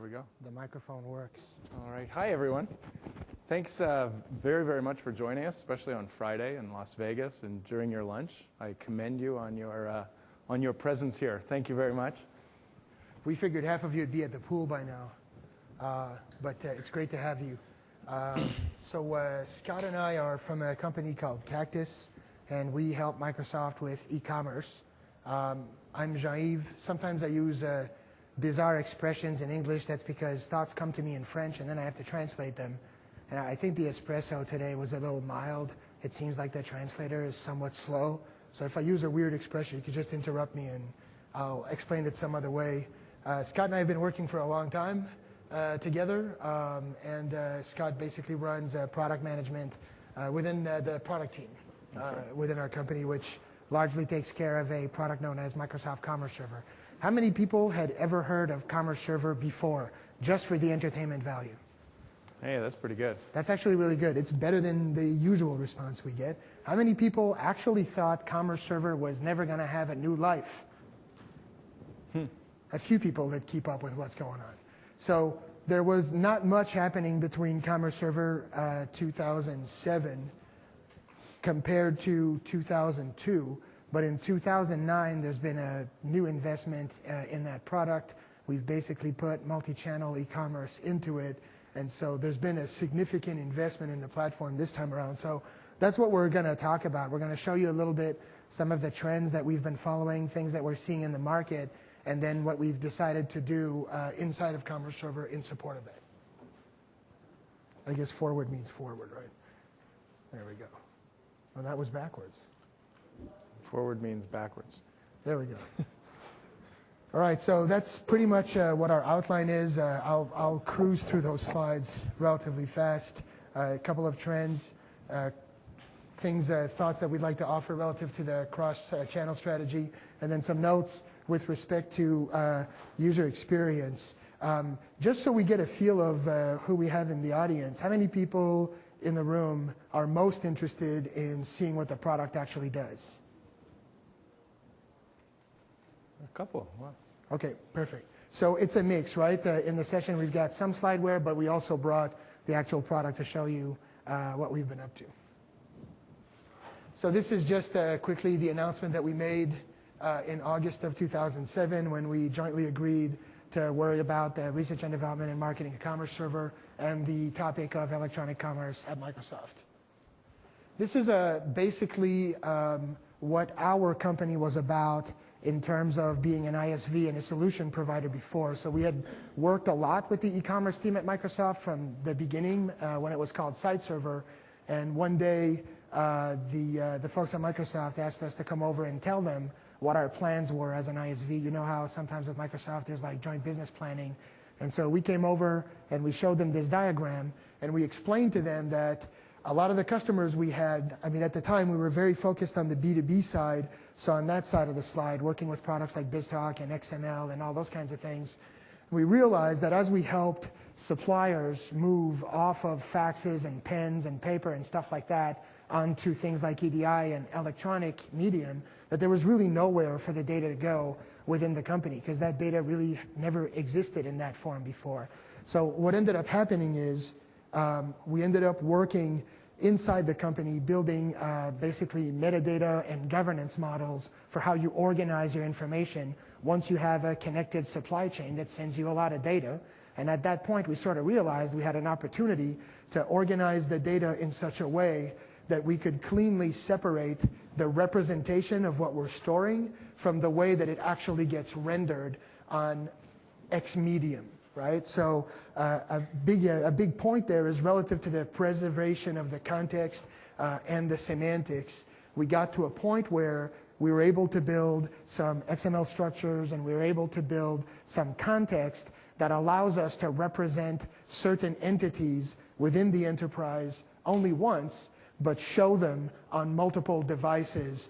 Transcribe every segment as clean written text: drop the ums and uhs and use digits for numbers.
There we go. The microphone works. All right. Hi, everyone. Thanks very, very much for joining us, especially on Friday in Las Vegas and during your lunch. I commend you on your presence here. Thank you very much. We figured half of you would be at the pool by now, but it's great to have you. So Scott and I are from a company called Cactus, and we help Microsoft with e-commerce. I'm Jean-Yves. Sometimes I use bizarre expressions in English. That's because thoughts come to me in French, and then I have to translate them. And I think the espresso today was a little mild. It seems like the translator is somewhat slow. So if I use a weird expression, you could just interrupt me, and I'll explain it some other way. Scott and I have been working for a long time together, and Scott basically runs product management within the product team within our company, which largely takes care of a product known as Microsoft Commerce Server. How many people had ever heard of Commerce Server before, just for the entertainment value? Hey, that's pretty good. That's actually really good. It's better than the usual response we get. How many people actually thought Commerce Server was never going to have a new life? A few people that keep up with what's going on. So there was not much happening between Commerce Server 2007 compared to 2002. But in 2009, there's been a new investment in that product. We've basically put multi-channel e-commerce into it. And so there's been a significant investment in the platform this time around. So that's what we're going to talk about. We're going to show you a little bit some of the trends that we've been following, things that we're seeing in the market, and then what we've decided to do inside of Commerce Server in support of that. I guess forward means forward, right? There we go. Well, that was backwards. Forward means backwards. There we go. All right, so that's pretty much what our outline is. I'll cruise through those slides relatively fast. A couple of trends, thoughts that we'd like to offer relative to the cross-channel strategy, and then some notes with respect to user experience. Just so we get a feel of who we have in the audience, how many people in the room are most interested in seeing what the product actually does? A couple. Wow. Okay, perfect. So it's a mix, right? In the session, we've got some slideware, but we also brought the actual product to show you what we've been up to. So this is just quickly the announcement that we made in August of 2007 when we jointly agreed to worry about the research and development and marketing of Commerce Server and the topic of electronic commerce at Microsoft. This is basically what our company was about in terms of being an ISV and a solution provider before. So we had worked a lot with the e-commerce team at Microsoft from the beginning when it was called Site Server. And one day, the folks at Microsoft asked us to come over and tell them what our plans were as an ISV. You know how sometimes with Microsoft there's like joint business planning. And so we came over and we showed them this diagram, and we explained to them that a lot of the customers we had, I mean, at the time we were very focused on the B2B side. So on that side of the slide, working with products like BizTalk and XML and all those kinds of things, we realized that as we helped suppliers move off of faxes and pens and paper and stuff like that onto things like EDI and electronic medium, that there was really nowhere for the data to go within the company because that data really never existed in that form before. So what ended up happening is we ended up working inside the company, building basically metadata and governance models for how you organize your information once you have a connected supply chain that sends you a lot of data. And at that point, we sort of realized we had an opportunity to organize the data in such a way that we could cleanly separate the representation of what we're storing from the way that it actually gets rendered on X medium. Right? So a big point there is relative to the preservation of the context and the semantics. We got to a point where we were able to build some XML structures and we were able to build some context that allows us to represent certain entities within the enterprise only once, but show them on multiple devices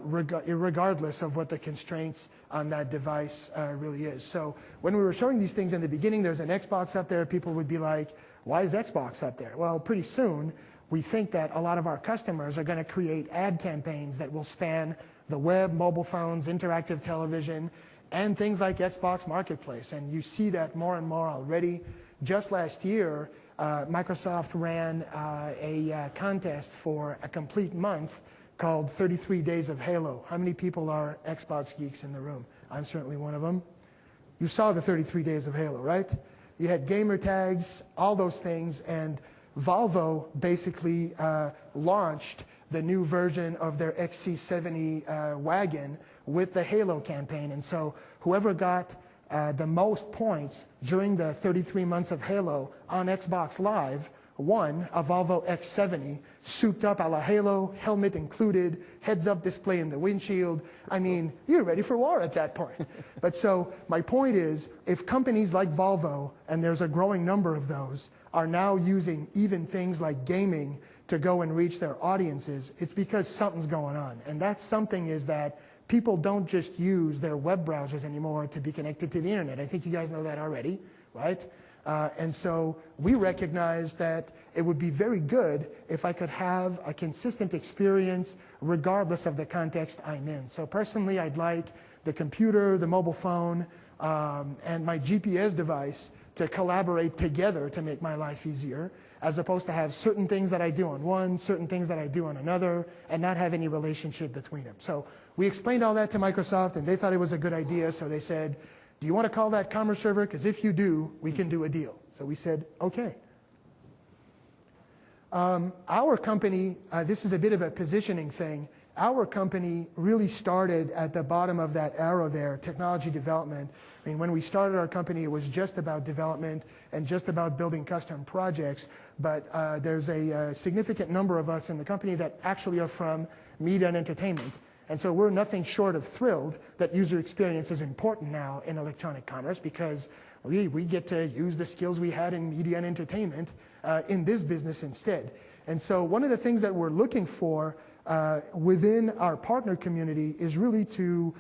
regardless of what the constraints on that device really is. So when we were showing these things in the beginning, there's an Xbox up there. People would be like, why is Xbox up there? Well, pretty soon, we think that a lot of our customers are going to create ad campaigns that will span the web, mobile phones, interactive television, and things like Xbox Marketplace. And you see that more and more already. Just last year, Microsoft ran a contest for a complete month called 33 Days of Halo. How many people are Xbox geeks in the room? I'm certainly one of them. You saw the 33 Days of Halo, right? You had gamer tags, all those things, and Volvo basically launched the new version of their XC70 wagon with the Halo campaign. And so whoever got the most points during the 33 months of Halo on Xbox Live won a Volvo X70, souped up a la Halo, helmet included, heads-up display in the windshield. I mean, you're ready for war at that point. But so my point is, if companies like Volvo, and there's a growing number of those, are now using even things like gaming to go and reach their audiences, it's because something's going on. And that something is that people don't just use their web browsers anymore to be connected to the internet. I think you guys know that already, right? And so we recognize that it would be very good if I could have a consistent experience regardless of the context I'm in. So personally, I'd like the computer, the mobile phone, and my GPS device to collaborate together to make my life easier, as opposed to have certain things that I do on one, certain things that I do on another, and not have any relationship between them. So we explained all that to Microsoft, and they thought it was a good idea, so they said, do you want to call that Commerce Server? Because if you do, we can do a deal. So we said, okay. Our company, this is a bit of a positioning thing. Our company really started at the bottom of that arrow there, technology development. I mean, when we started our company, it was just about development and just about building custom projects. But there's a significant number of us in the company that actually are from media and entertainment. And so we're nothing short of thrilled that user experience is important now in electronic commerce, because we get to use the skills we had in media and entertainment in this business instead. And so one of the things that we're looking for within our partner community is really to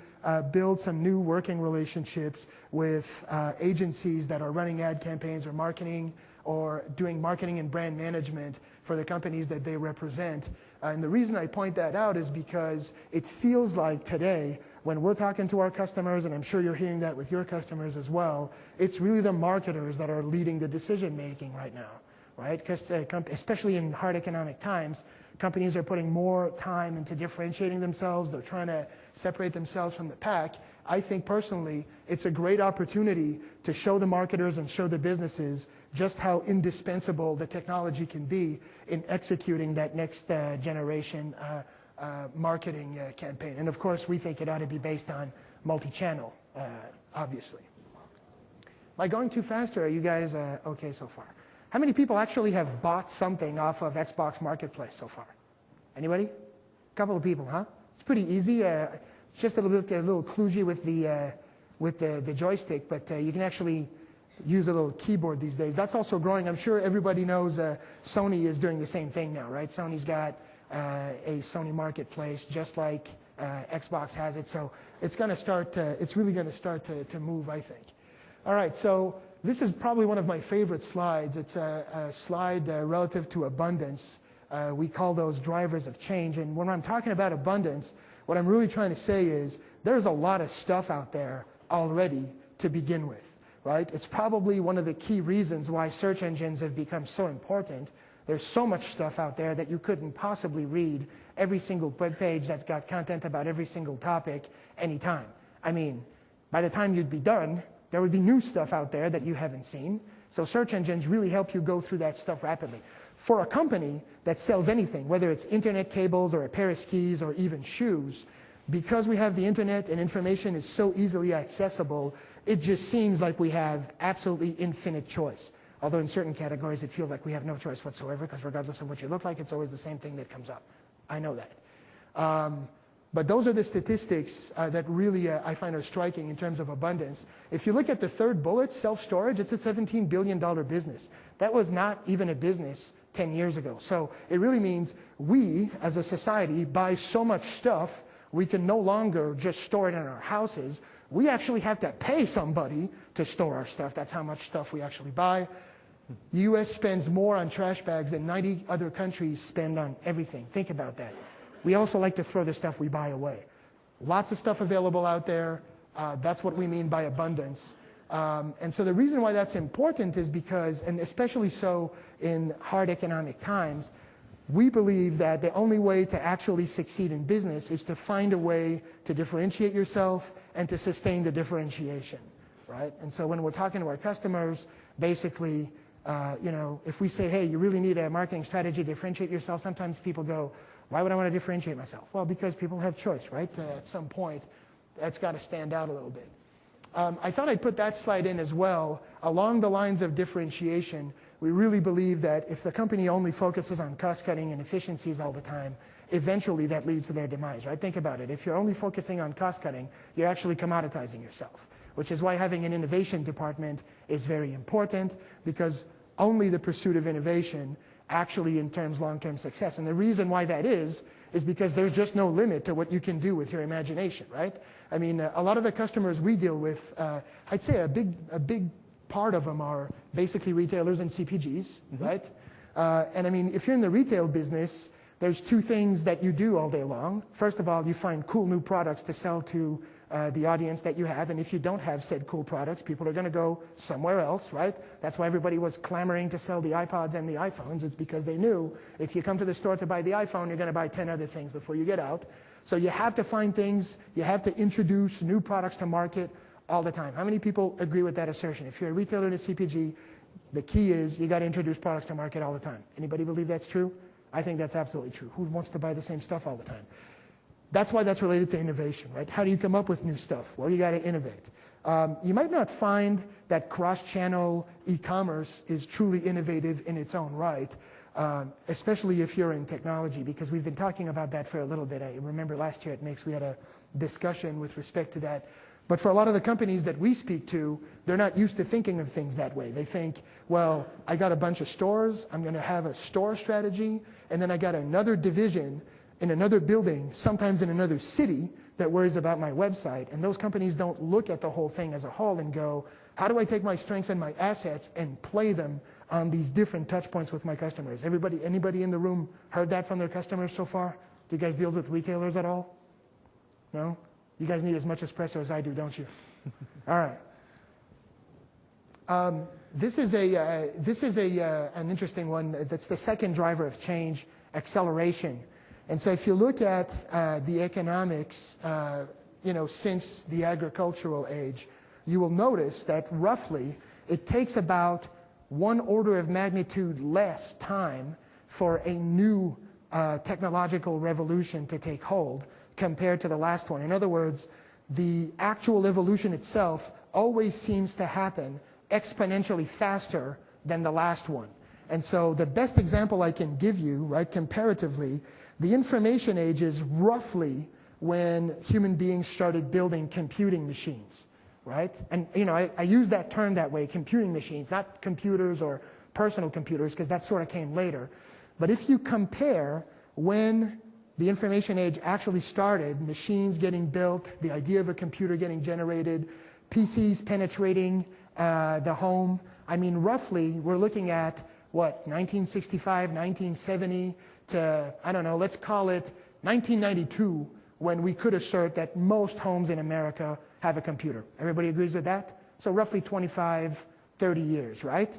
build some new working relationships with agencies that are running ad campaigns or marketing or doing marketing and brand management for the companies that they represent. And the reason I point that out is because it feels like today, when we're talking to our customers, and I'm sure you're hearing that with your customers as well, it's really the marketers that are leading the decision making right now, right? Because especially in hard economic times, companies are putting more time into differentiating themselves. They're trying to separate themselves from the pack. I think personally, it's a great opportunity to show the marketers and show the businesses just how indispensable the technology can be in executing that next generation marketing campaign. And of course, we think it ought to be based on multi-channel, obviously. Am I going too fast, or are you guys okay so far? How many people actually have bought something off of Xbox Marketplace so far? Anybody? A couple of people, huh? It's pretty easy. It's just a little kludgy with the joystick, but you can actually use a little keyboard these days. That's also growing. I'm sure everybody knows Sony is doing the same thing now, right? Sony's got a Sony Marketplace just like Xbox has it. So it's going to start. It's really going to start to move, I think. All right. So this is probably one of my favorite slides. It's a slide relative to abundance. We call those drivers of change. And when I'm talking about abundance, what I'm really trying to say is there's a lot of stuff out there already to begin with, right? It's probably one of the key reasons why search engines have become so important. There's so much stuff out there that you couldn't possibly read every single web page that's got content about every single topic anytime. I mean, by the time you'd be done, there would be new stuff out there that you haven't seen. So search engines really help you go through that stuff rapidly. For a company that sells anything, whether it's internet cables or a pair of skis or even shoes, because we have the internet and information is so easily accessible, it just seems like we have absolutely infinite choice. Although in certain categories it feels like we have no choice whatsoever, because regardless of what you look like, it's always the same thing that comes up. I know that. But those are the statistics that really I find are striking in terms of abundance. If you look at the third bullet, self-storage, it's a $17 billion business. That was not even a business 10 years ago. So it really means we, as a society, buy so much stuff, we can no longer just store it in our houses. We actually have to pay somebody to store our stuff. That's how much stuff we actually buy. The U.S. spends more on trash bags than 90 other countries spend on everything. Think about that. We also like to throw the stuff we buy away. Lots of stuff available out there. That's what we mean by abundance. And so the reason why that's important is because, and especially so in hard economic times, we believe that the only way to actually succeed in business is to find a way to differentiate yourself and to sustain the differentiation, right? And so when we're talking to our customers, basically, if we say, hey, you really need a marketing strategy to differentiate yourself, sometimes people go, why would I want to differentiate myself? Well, because people have choice, right? At some point, that's got to stand out a little bit. I thought I'd put that slide in as well. Along the lines of differentiation, we really believe that if the company only focuses on cost-cutting and efficiencies all the time, eventually that leads to their demise, right? Think about it. If you're only focusing on cost-cutting, you're actually commoditizing yourself, which is why having an innovation department is very important, because only the pursuit of innovation actually entimes long-term success. And the reason why that is because there's just no limit to what you can do with your imagination, right? I mean, a lot of the customers we deal with, I'd say a big part of them are basically retailers and CPGs, right? And I mean, if you're in the retail business, there's two things that you do all day long. First of all, you find cool new products to sell to the audience that you have, and if you don't have said cool products, people are going to go somewhere else, right? That's why everybody was clamoring to sell the iPods and the iPhones. It's because they knew if you come to the store to buy the iPhone, you're going to buy 10 other things before you get out. So you have to find things, you have to introduce new products to market all the time. How many people agree with that assertion? If you're a retailer and a CPG, the key is you got to introduce products to market all the time. Anybody believe that's true? I think that's absolutely true. Who wants to buy the same stuff all the time? That's why that's related to innovation, right? How do you come up with new stuff? Well, you got to innovate. You might not find that cross-channel e-commerce is truly innovative in its own right, especially if you're in technology, because we've been talking about that for a little bit. I remember last year at MIX we had a discussion with respect to that. But for a lot of the companies that we speak to, they're not used to thinking of things that way. They think, well, I got a bunch of stores, I'm going to have a store strategy, and then I got another division in another building, sometimes in another city, that worries about my website. And those companies don't look at the whole thing as a whole and go, how do I take my strengths and my assets and play them on these different touch points with my customers? Anybody in the room heard that from their customers so far? Do you guys deal with retailers at all? No? You guys need as much espresso as I do, don't you? All right. This is an interesting one. That's the second driver of change, acceleration. And so if you look at the economics, since the agricultural age, you will notice that roughly it takes about 1 order of magnitude less time for a new technological revolution to take hold compared to the last one. In other words, the actual evolution itself always seems to happen exponentially faster than the last one. And so the best example I can give you, right, comparatively, the information age is roughly when human beings started building computing machines, right? And, I use that term that way, computing machines, not computers or personal computers, because that sort of came later. But if you compare when the information age actually started, machines getting built, the idea of a computer getting generated, PCs penetrating the home, I mean, roughly, we're looking at, 1965, 1970 to, I don't know, let's call it 1992, when we could assert that most homes in America have a computer. Everybody agrees with that? So roughly 25, 30 years, right?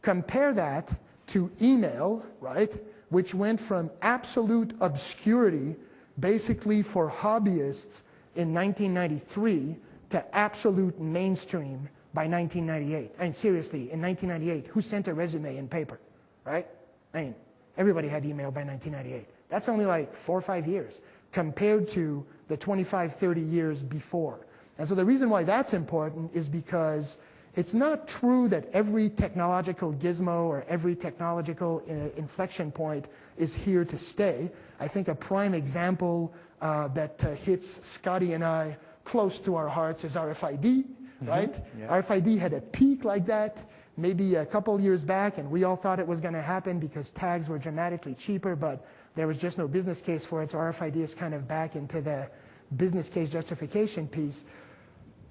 Compare that to email, right, which went from absolute obscurity, basically for hobbyists in 1993, to absolute mainstream by 1998. I mean, seriously, in 1998, who sent a resume in paper, right? I mean, everybody had email by 1998. That's only like 4 or 5 years compared to the 25, 30 years before. And so the reason why that's important is because it's not true that every technological gizmo or every technological inflection point is here to stay. I think a prime example that hits Scotty and I close to our hearts is RFID, right? Yeah. RFID had a peak like that maybe a couple years back, and we all thought it was going to happen because tags were dramatically cheaper, but there was just no business case for it, so RFID is kind of back into the business case justification piece.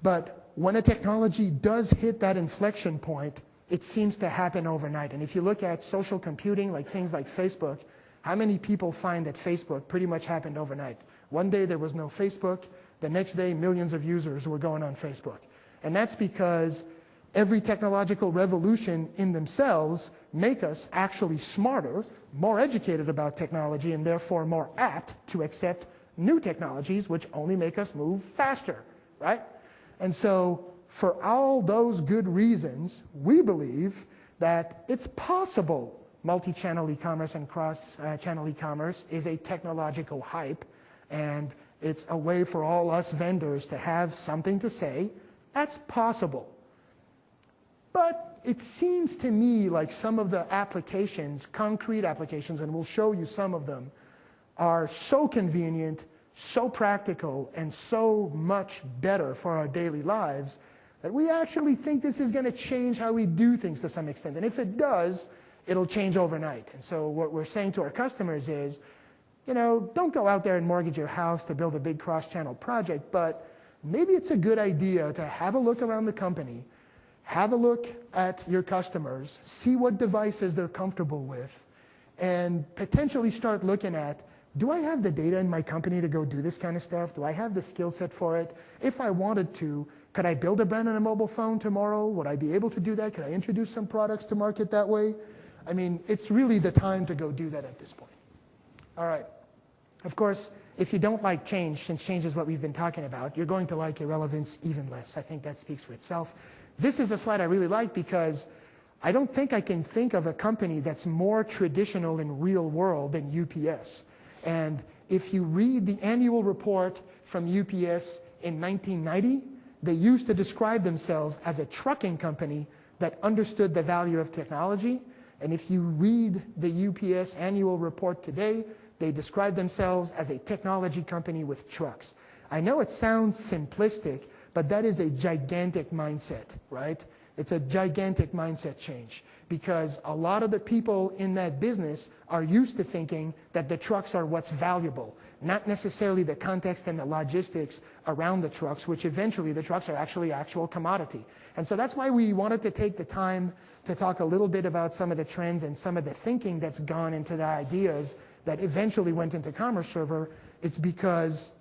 But when a technology does hit that inflection point, it seems to happen overnight. And if you look at social computing, like things like Facebook, how many people find that Facebook pretty much happened overnight? One day there was no Facebook, The next day, millions of users were going on Facebook. And that's because every technological revolution in themselves make us actually smarter, more educated about technology, and therefore more apt to accept new technologies, which only make us move faster, right? And so for all those good reasons, we believe that it's possible multi-channel e-commerce and cross-channel e-commerce is a technological hype, and it's a way for all us vendors to have something to say. That's possible. But it seems to me like some of the applications, concrete applications, and we'll show you some of them, are so convenient, so practical, and so much better for our daily lives that we actually think this is going to change how we do things to some extent. And if it does, it'll change overnight. And so what we're saying to our customers is, you know, don't go out there and mortgage your house to build a big cross-channel project, but maybe it's a good idea to have a look around the company, have a look at your customers, see what devices they're comfortable with, and potentially start looking at, do I have the data in my company to go do this kind of stuff? Do I have the skill set for it? If I wanted to, could I build a brand on a mobile phone tomorrow? Would I be able to do that? Could I introduce some products to market that way? I mean, it's really the time to go do that at this point. All right. Of course, if you don't like change, since change is what we've been talking about, you're going to like irrelevance even less. I think that speaks for itself. This is a slide I really like because I don't think I can think of a company that's more traditional in real world than UPS. And if you read the annual report from UPS in 1990, they used to describe themselves as a trucking company that understood the value of technology. And if you read the UPS annual report today, they describe themselves as a technology company with trucks. I know it sounds simplistic, but that is a gigantic mindset, right? It's a gigantic mindset change because a lot of the people in that business are used to thinking that the trucks are what's valuable, not necessarily the context and the logistics around the trucks, which eventually the trucks are actually actual commodity. And so that's why we wanted to take the time to talk a little bit about some of the trends and some of the thinking that's gone into the ideas that eventually went into Commerce Server. It's because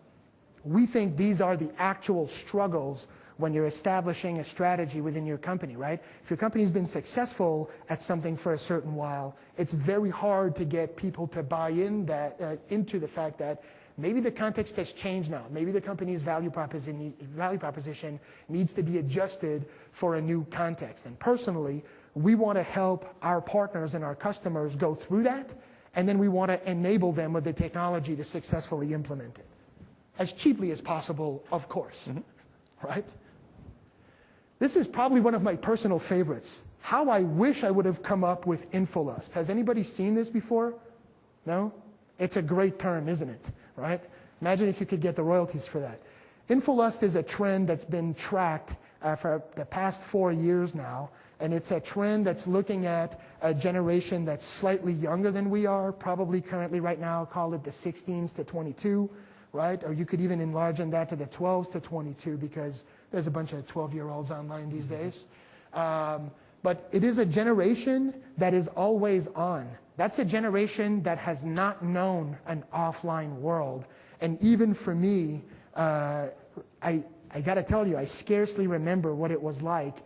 we think these are the actual struggles when you're establishing a strategy within your company, right? If your company's been successful at something for a certain while, it's very hard to get people to buy in into the fact that maybe the context has changed now. Maybe the company's value proposition needs to be adjusted for a new context. And personally, we want to help our partners and our customers go through that, and then we want to enable them with the technology to successfully implement it. As cheaply as possible, of course, right? This is probably one of my personal favorites. How I wish I would have come up with InfoLust. Has anybody seen this before? No? It's a great term, isn't it? Right? Imagine if you could get the royalties for that. InfoLust is a trend that's been tracked for the past 4 years now, and it's a trend that's looking at a generation that's slightly younger than we are, probably currently right now, call it the 16s to 22, right? Or you could even enlarge on that to the 12s to 22 because there's a bunch of 12-year-olds online these days. But it is a generation that is always on. That's a generation that has not known an offline world. And even for me, I got to tell you, I scarcely remember what it was like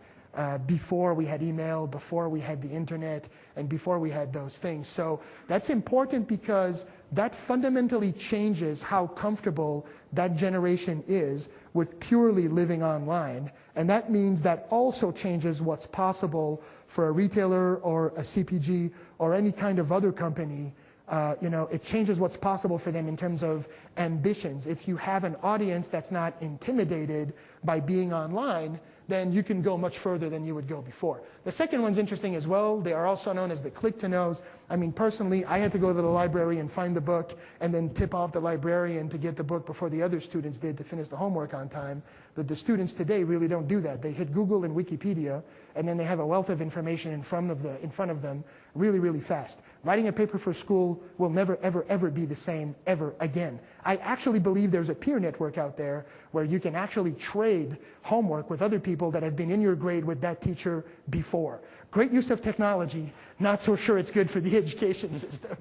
before we had email, before we had the internet, and before we had those things. So that's important because that fundamentally changes how comfortable that generation is with purely living online. And that means that also changes what's possible for a retailer or a CPG or any kind of other company. It changes what's possible for them in terms of ambitions. If you have an audience that's not intimidated by being online, then you can go much further than you would go before. The second one's interesting as well. They are also known as the click-to-knows. I mean, personally, I had to go to the library and find the book and then tip off the librarian to get the book before the other students did to finish the homework on time. But the students today really don't do that. They hit Google and Wikipedia, and then they have a wealth of information in front of them really, really fast. Writing a paper for school will never, ever, ever be the same ever again. I actually believe there's a peer network out there where you can actually trade homework with other people that have been in your grade with that teacher before. Great use of technology, not so sure it's good for the education system,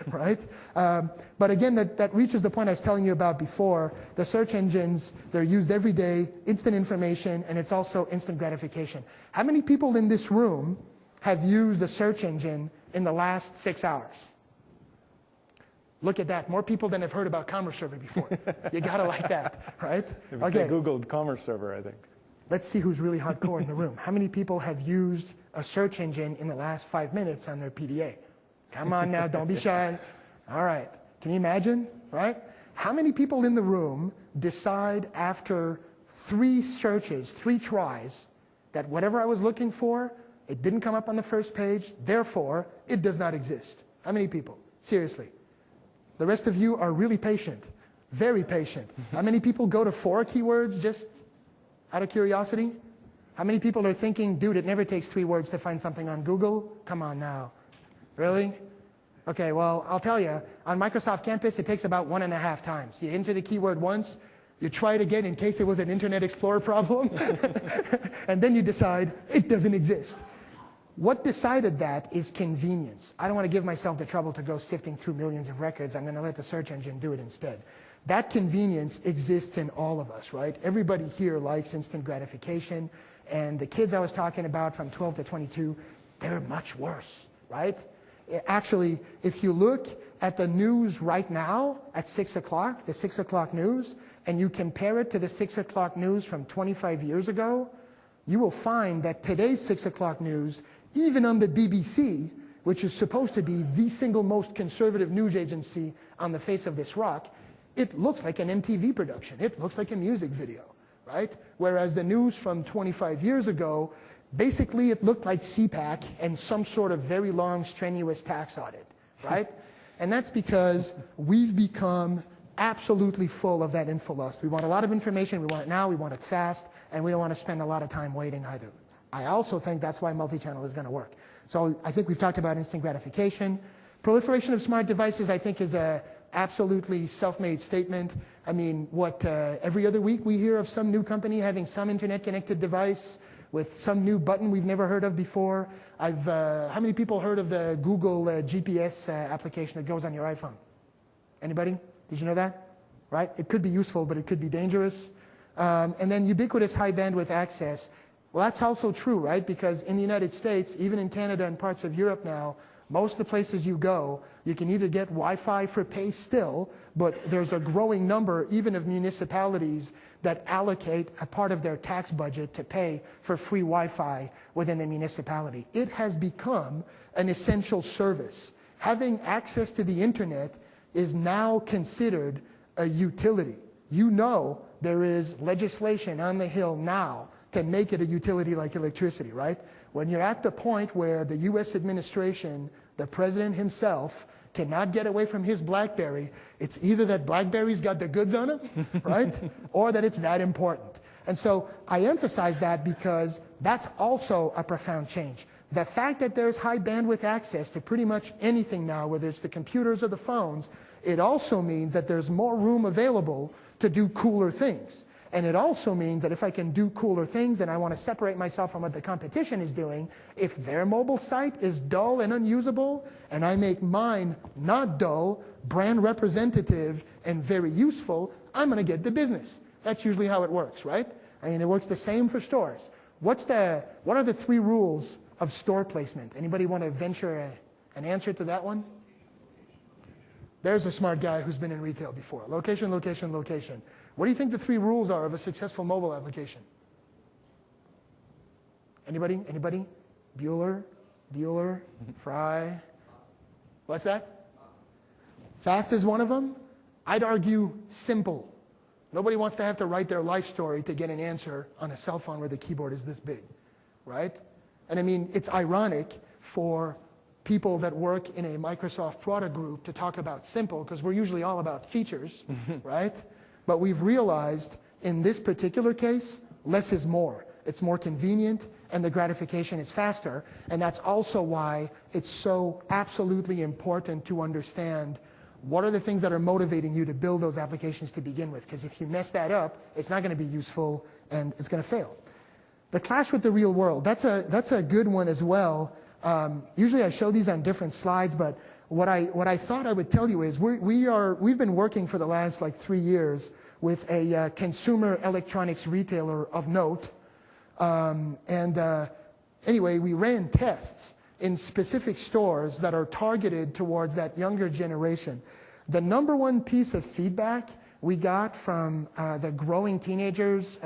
right? But again, that reaches the point I was telling you about before. The search engines, they're used every day, instant information, and it's also instant gratification. How many people in this room have used a search engine in the last 6 hours? Look at that. More people than have heard about Commerce Server before. You got to like that, right? Okay. They Googled Commerce Server, I think. Let's see who's really hardcore in the room. How many people have used a search engine in the last 5 minutes on their PDA? Come on now, don't be shy. All right. Can you imagine, right? How many people in the room decide after 3 searches, 3 tries, that whatever I was looking for, it didn't come up on the first page, therefore, it does not exist? How many people? Seriously. The rest of you are really patient, very patient. How many people go to 4 keywords just out of curiosity? How many people are thinking, dude, it never takes 3 words to find something on Google? Come on now. Really? Okay, well, I'll tell you, on Microsoft Campus, it takes about 1.5 times. You enter the keyword once, you try it again in case it was an Internet Explorer problem, and then you decide it doesn't exist. What decided that is convenience. I don't want to give myself the trouble to go sifting through millions of records. I'm going to let the search engine do it instead. That convenience exists in all of us, right? Everybody here likes instant gratification, and the kids I was talking about from 12 to 22, they're much worse, right? Actually, if you look at the news right now at 6 o'clock, the 6 o'clock news, and you compare it to the 6 o'clock news from 25 years ago, you will find that today's 6 o'clock news, even on the BBC, which is supposed to be the single most conservative news agency on the face of this rock, it looks like an MTV production. It looks like a music video, right? Whereas the news from 25 years ago, basically it looked like CPAC and some sort of very long, strenuous tax audit, right? And that's because we've become absolutely full of that info lust. We want a lot of information, we want it now, we want it fast, and we don't want to spend a lot of time waiting either. I also think that's why multi-channel is going to work. So I think we've talked about instant gratification. Proliferation of smart devices, I think, is a absolutely self-made statement. I mean, every other week we hear of some new company having some internet-connected device with some new button we've never heard of before. How many people heard of the Google GPS application that goes on your iPhone? Anybody? Did you know that? Right? It could be useful, but it could be dangerous. And then ubiquitous high bandwidth access. Well, that's also true, right? Because in the United States, even in Canada and parts of Europe now, most of the places you go, you can either get Wi-Fi for pay still, but there's a growing number even of municipalities that allocate a part of their tax budget to pay for free Wi-Fi within the municipality. It has become an essential service. Having access to the internet is now considered a utility. You know there is legislation on the Hill now to make it a utility like electricity, right? When you're at the point where the U.S. administration, the president himself, cannot get away from his BlackBerry, it's either that BlackBerry's got the goods on him, right? Or that it's that important. And so I emphasize that because that's also a profound change. The fact that there's high bandwidth access to pretty much anything now, whether it's the computers or the phones, it also means that there's more room available to do cooler things. And it also means that if I can do cooler things and I want to separate myself from what the competition is doing, if their mobile site is dull and unusable, and I make mine not dull, brand representative, and very useful, I'm going to get the business. That's usually how it works, right? I mean, it works the same for stores. What are the 3 rules of store placement? Anybody want to venture an answer to that one? There's a smart guy who's been in retail before. Location, location, location. What do you think the 3 rules are of a successful mobile application? Anybody? Anybody? Bueller? Fry? What's that? Fast is one of them. I'd argue simple. Nobody wants to have to write their life story to get an answer on a cell phone where the keyboard is this big, right? And I mean, it's ironic for people that work in a Microsoft product group to talk about simple, because we're usually all about features, right? But we've realized In this particular case, less is more. It's more convenient, and the gratification is faster. And that's also why it's so absolutely important to understand what are the things that are motivating you to build those applications to begin with. Because if you mess that up, it's not going to be useful, and it's going to fail. The clash with the real world, that's a good one as well. Usually I show these on different slides, but what I thought I would tell you is we've been working for the last 3 years with a consumer electronics retailer of note. Anyway, we ran tests in specific stores that are targeted towards that younger generation. The number one piece of feedback we got from the growing teenagers,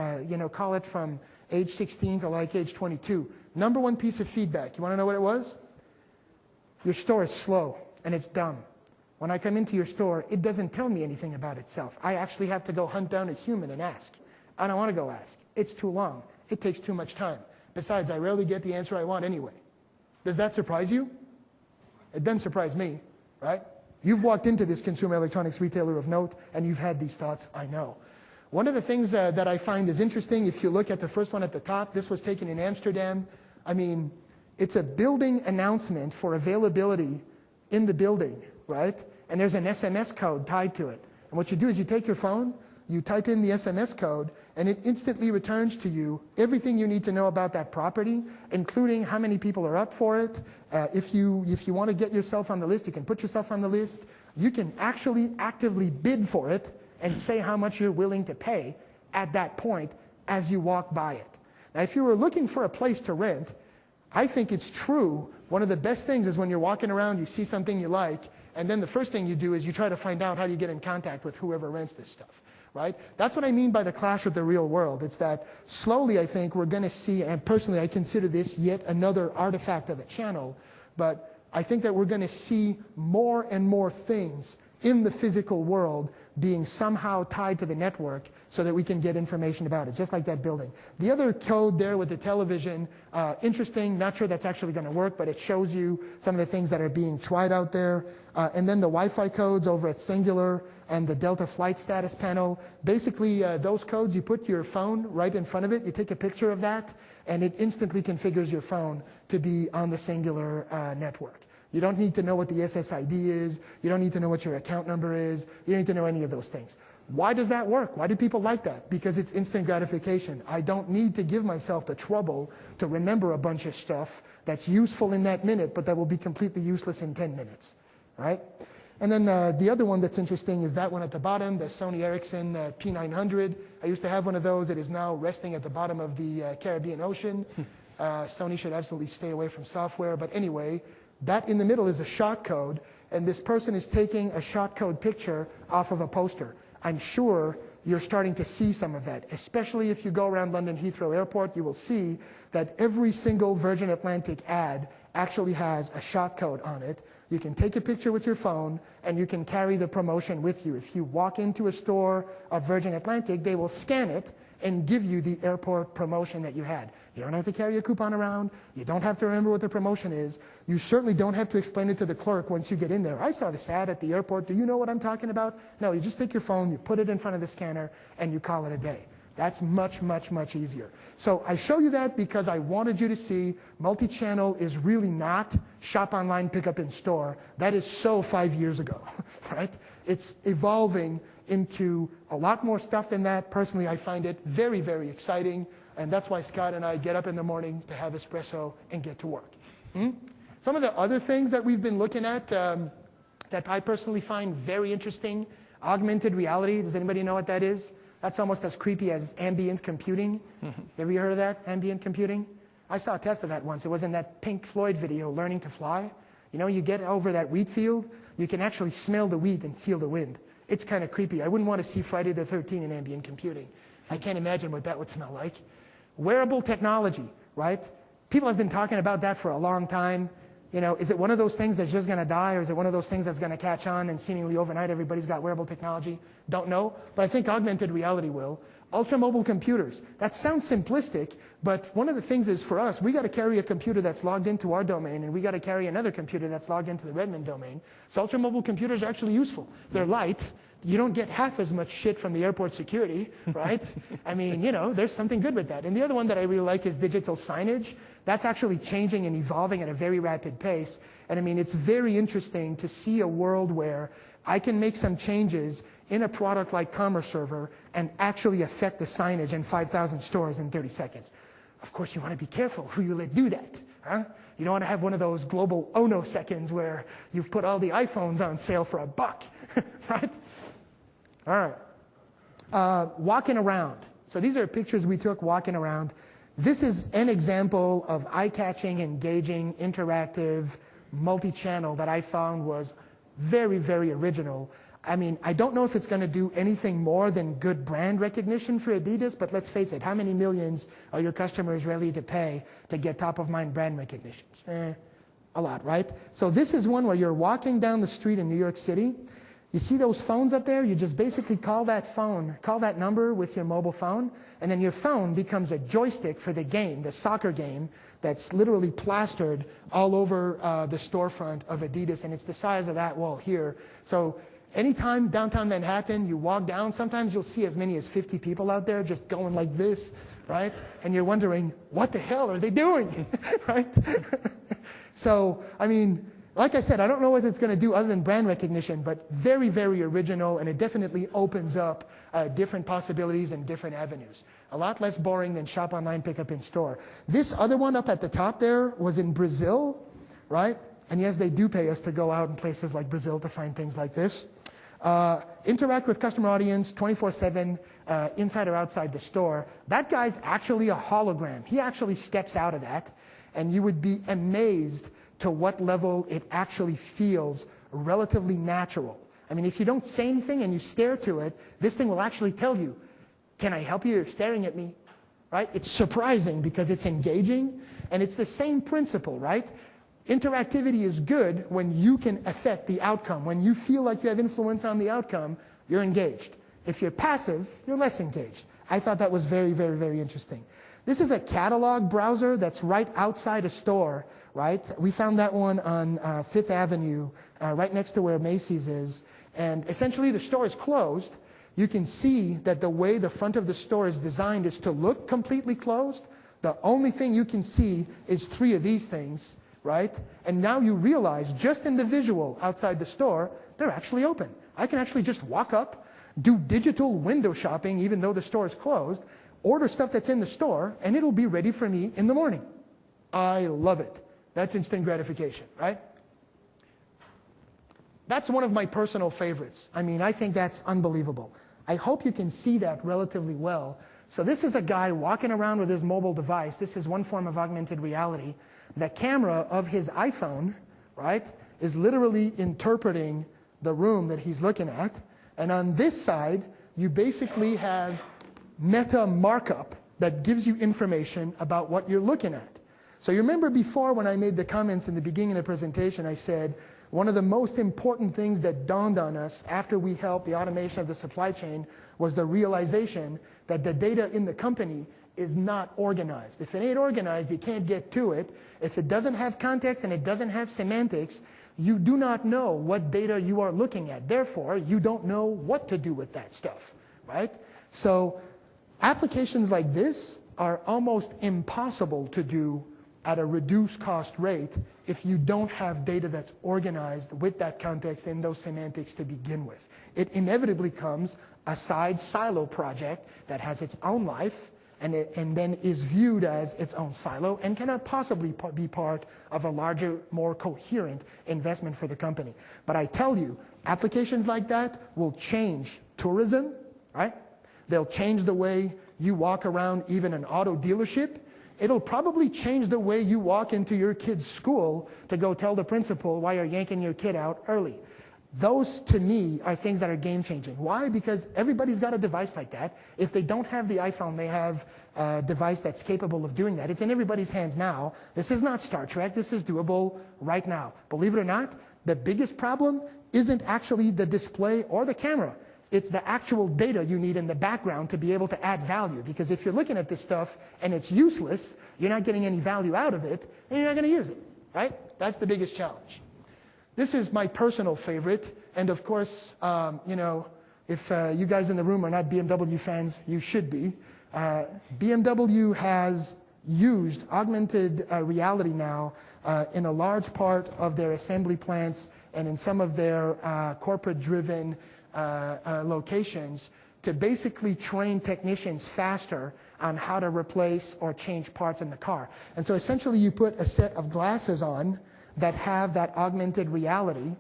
call it from age 16 to age 22. Number one piece of feedback, you want to know what it was? Your store is slow and it's dumb. When I come into your store, it doesn't tell me anything about itself. I actually have to go hunt down a human and ask. I don't want to go ask. It's too long. It takes too much time. Besides, I rarely get the answer I want anyway. Does that surprise you? It doesn't surprise me, right? You've walked into this consumer electronics retailer of note and you've had these thoughts, I know. One of the things that I find is interesting, if you look at the first one at the top, this was taken in Amsterdam. I mean, it's a building announcement for availability in the building, right? And there's an SMS code tied to it. And what you do is you take your phone, you type in the SMS code, and it instantly returns to you everything you need to know about that property, including how many people are up for it. If you want to get yourself on the list, you can put yourself on the list. You can actually actively bid for it and say how much you're willing to pay at that point as you walk by it. Now, if you were looking for a place to rent, I think it's true. One of the best things is when you're walking around, you see something you like, and then the first thing you do is you try to find out how do you get in contact with whoever rents this stuff, right? That's what I mean by the clash with the real world. It's that slowly, I think, we're going to see, and personally, I consider this yet another artifact of a channel, but I think that we're going to see more and more things in the physical world being somehow tied to the network so that we can get information about it, just like that building. The other code there with the television, interesting, not sure that's actually going to work, but it shows you some of the things that are being tried out there. And then the Wi-Fi codes over at Singular and the Delta flight status panel. Basically, those codes, you put your phone right in front of it, you take a picture of that, and it instantly configures your phone to be on the Singular network. You don't need to know what the SSID is. You don't need to know what your account number is. You don't need to know any of those things. Why does that work? Why do people like that? Because it's instant gratification. I don't need to give myself the trouble to remember a bunch of stuff that's useful in that minute, but that will be completely useless in 10 minutes, right? And then the other one that's interesting is that one at the bottom, the Sony Ericsson P900. I used to have one of those. It is now resting at the bottom of the Caribbean Ocean. Sony should absolutely stay away from software, but anyway, that in the middle is a shot code, and this person is taking a shot code picture off of a poster. I'm sure you're starting to see some of that, especially if you go around London Heathrow Airport. You will see that every single Virgin Atlantic ad actually has a shot code on it. You can take a picture with your phone, and you can carry the promotion with you. If you walk into a store of Virgin Atlantic, they will scan it and give you the airport promotion that you had. You don't have to carry a coupon around. You don't have to remember what the promotion is. You certainly don't have to explain it to the clerk once you get in there. I saw this ad at the airport. Do you know what I'm talking about? No, you just take your phone, you put it in front of the scanner, and you call it a day. That's much, much, much easier. So I show you that because I wanted you to see multi-channel is really not shop online, pick up in store. That is so 5 years ago, right? It's evolving into a lot more stuff than that. Personally, I find it very, very exciting. And that's why Scott and I get up in the morning to have espresso and get to work. Some of the other things that we've been looking at that I personally find very interesting, augmented reality. Does anybody know what that is? That's almost as creepy as ambient computing. Have you heard of that, ambient computing? I saw a test of that once. It was in that Pink Floyd video, Learning to Fly. You know, you get over that wheat field, you can actually smell the wheat and feel the wind. It's kind of creepy. I wouldn't want to see Friday the 13th in ambient computing. I can't imagine what that would smell like. Wearable technology, right? People have been talking about that for a long time. You know, is it one of those things that's just going to die, or is it one of those things that's going to catch on and seemingly overnight everybody's got wearable technology? Don't know, but I think augmented reality will. Ultra-mobile computers. That sounds simplistic, but one of the things is for us, we got to carry a computer that's logged into our domain, and we got to carry another computer that's logged into the Redmond domain. So ultra-mobile computers are actually useful. They're light. you don't get half as much shit from the airport security, right? I mean, you know, there's something good with that. And the other one that I really like is digital signage. That's actually changing and evolving at a very rapid pace. And I mean, it's very interesting to see a world where I can make some changes in a product like Commerce Server and actually affect the signage in 5,000 stores in 30 seconds. Of course, you want to be careful who you let do that. Huh? You don't want to have one of those global oh-no seconds where you've put all the iPhones on sale for $1, right? All right. Walking around. So these are pictures we took walking around. This is an example of eye-catching, engaging, interactive, multi-channel that I found was very, very original. I mean, I don't know if it's going to do anything more than good brand recognition for Adidas, but let's face it, how many millions are your customers ready to pay to get top-of-mind brand recognitions? A lot, right? So this is one where you're walking down the street in New York City. You see those phones up there? You just basically call that phone, call that number with your mobile phone, and then your phone becomes a joystick for the game, the soccer game, that's literally plastered all over the storefront of Adidas, and it's the size of that wall here. So anytime downtown Manhattan you walk down, sometimes you'll see as many as 50 people out there just going like this, right? And you're wondering, what the hell are they doing, right? So, I mean, like I said, I don't know what it's going to do other than brand recognition, but very, very original, and it definitely opens up different possibilities and different avenues. A lot less boring than shop online, pick up in store. This other one up at the top there was in Brazil, right? And yes, they do pay us to go out in places like Brazil to find things like this. Interact with customer audience 24/7, inside or outside the store. That guy's actually a hologram. He actually steps out of that, and you would be amazed to what level it actually feels relatively natural. I mean, if you don't say anything and you stare to it, this thing will actually tell you, can I help you? You're staring at me, right? It's surprising because it's engaging, and it's the same principle, right? Interactivity is good when you can affect the outcome. When you feel like you have influence on the outcome, you're engaged. If you're passive, you're less engaged. I thought that was very, very, very interesting. This is a catalog browser that's right outside a store, right? We found that one on 5th Avenue, right next to where Macy's is. And essentially the store is closed. You can see that the way the front of the store is designed is to look completely closed. The only thing you can see is 3 of these things, right? And now you realize just in the visual outside the store, they're actually open. I can actually just walk up, do digital window shopping even though the store is closed, order stuff that's in the store, and it'll be ready for me in the morning. I love it. That's instant gratification, right? That's one of my personal favorites. I mean, I think that's unbelievable. I hope you can see that relatively well. So this is a guy walking around with his mobile device. This is one form of augmented reality. The camera of his iPhone, right, is literally interpreting the room that he's looking at. And on this side, you basically have meta markup that gives you information about what you're looking at. So you remember before when I made the comments in the beginning of the presentation, I said one of the most important things that dawned on us after we helped the automation of the supply chain was the realization that the data in the company is not organized. If it ain't organized, you can't get to it. If it doesn't have context and it doesn't have semantics, you do not know what data you are looking at. Therefore, you don't know what to do with that stuff, right? So applications like this are almost impossible to do at a reduced cost rate if you don't have data that's organized with that context and those semantics to begin with. It inevitably becomes a side silo project that has its own life and then is viewed as its own silo and cannot possibly be part of a larger, more coherent investment for the company. But I tell you, applications like that will change tourism, right? They'll change the way you walk around even an auto dealership. It'll probably change the way you walk into your kid's school to go tell the principal why you're yanking your kid out early. Those, to me, are things that are game-changing. Why? Because everybody's got a device like that. If they don't have the iPhone, they have a device that's capable of doing that. It's in everybody's hands now. This is not Star Trek. This is doable right now. Believe it or not, the biggest problem isn't actually the display or the camera. It's the actual data you need in the background to be able to add value. Because if you're looking at this stuff and it's useless, you're not getting any value out of it, and you're not going to use it, right? That's the biggest challenge. This is my personal favorite, and of course, If you guys in the room are not BMW fans, you should be. BMW has used augmented reality now in a large part of their assembly plants and in some of their corporate-driven locations to basically train technicians faster on how to replace or change parts in the car. And so essentially you put a set of glasses on that have that augmented reality,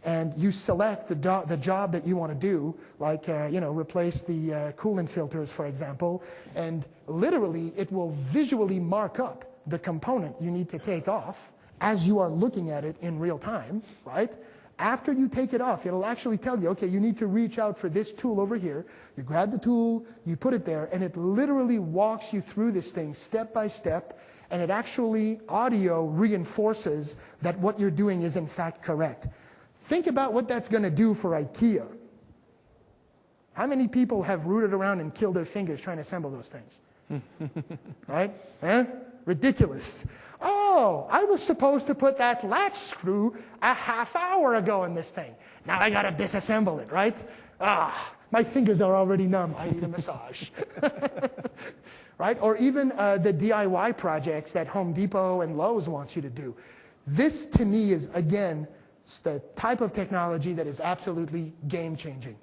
and you select the job that you want to do, like replace the coolant filters, for example, and literally it will visually mark up the component you need to take off as you are looking at it in real time, right? After you take it off, it'll actually tell you, okay, you need to reach out for this tool over here. You grab the tool, you put it there, and it literally walks you through this thing step by step, and it actually audio reinforces that what you're doing is in fact correct. Think about what that's going to do for IKEA. How many people have rooted around and killed their fingers trying to assemble those things? Right? Ridiculous. Oh, I was supposed to put that latch screw a half hour ago in this thing. Now I got to disassemble it, right? My fingers are already numb. I need a massage. Right? Or even the DIY projects that Home Depot and Lowe's wants you to do. This, to me, is, again, the type of technology that is absolutely game-changing.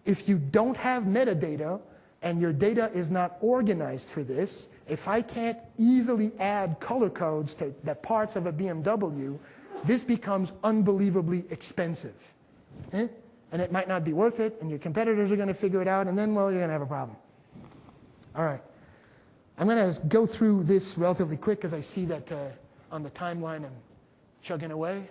If you don't have metadata and your data is not organized for this, if I can't easily add color codes to the parts of a BMW, this becomes unbelievably expensive. And it might not be worth it, and your competitors are going to figure it out, and then, well, you're going to have a problem. All right. I'm going to go through this relatively quick because I see that on the timeline I'm chugging away.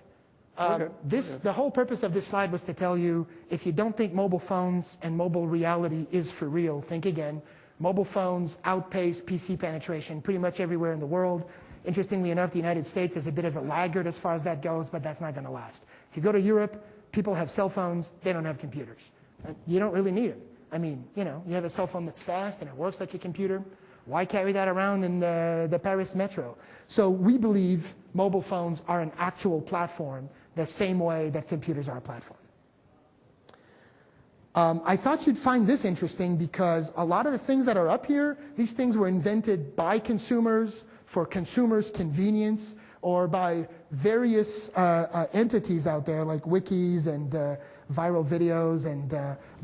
The whole purpose of this slide was to tell you, if you don't think mobile phones and mobile reality is for real, think again. Mobile phones outpace PC penetration pretty much everywhere in the world. Interestingly enough, the United States is a bit of a laggard as far as that goes, but that's not going to last. If you go to Europe, people have cell phones, they don't have computers. You don't really need them. I mean, you have a cell phone that's fast and it works like a computer. Why carry that around in the Paris metro? So we believe mobile phones are an actual platform the same way that computers are a platform. I thought you'd find this interesting because a lot of the things that are up here, these things were invented by consumers for consumers' convenience or by various entities out there like wikis and viral videos and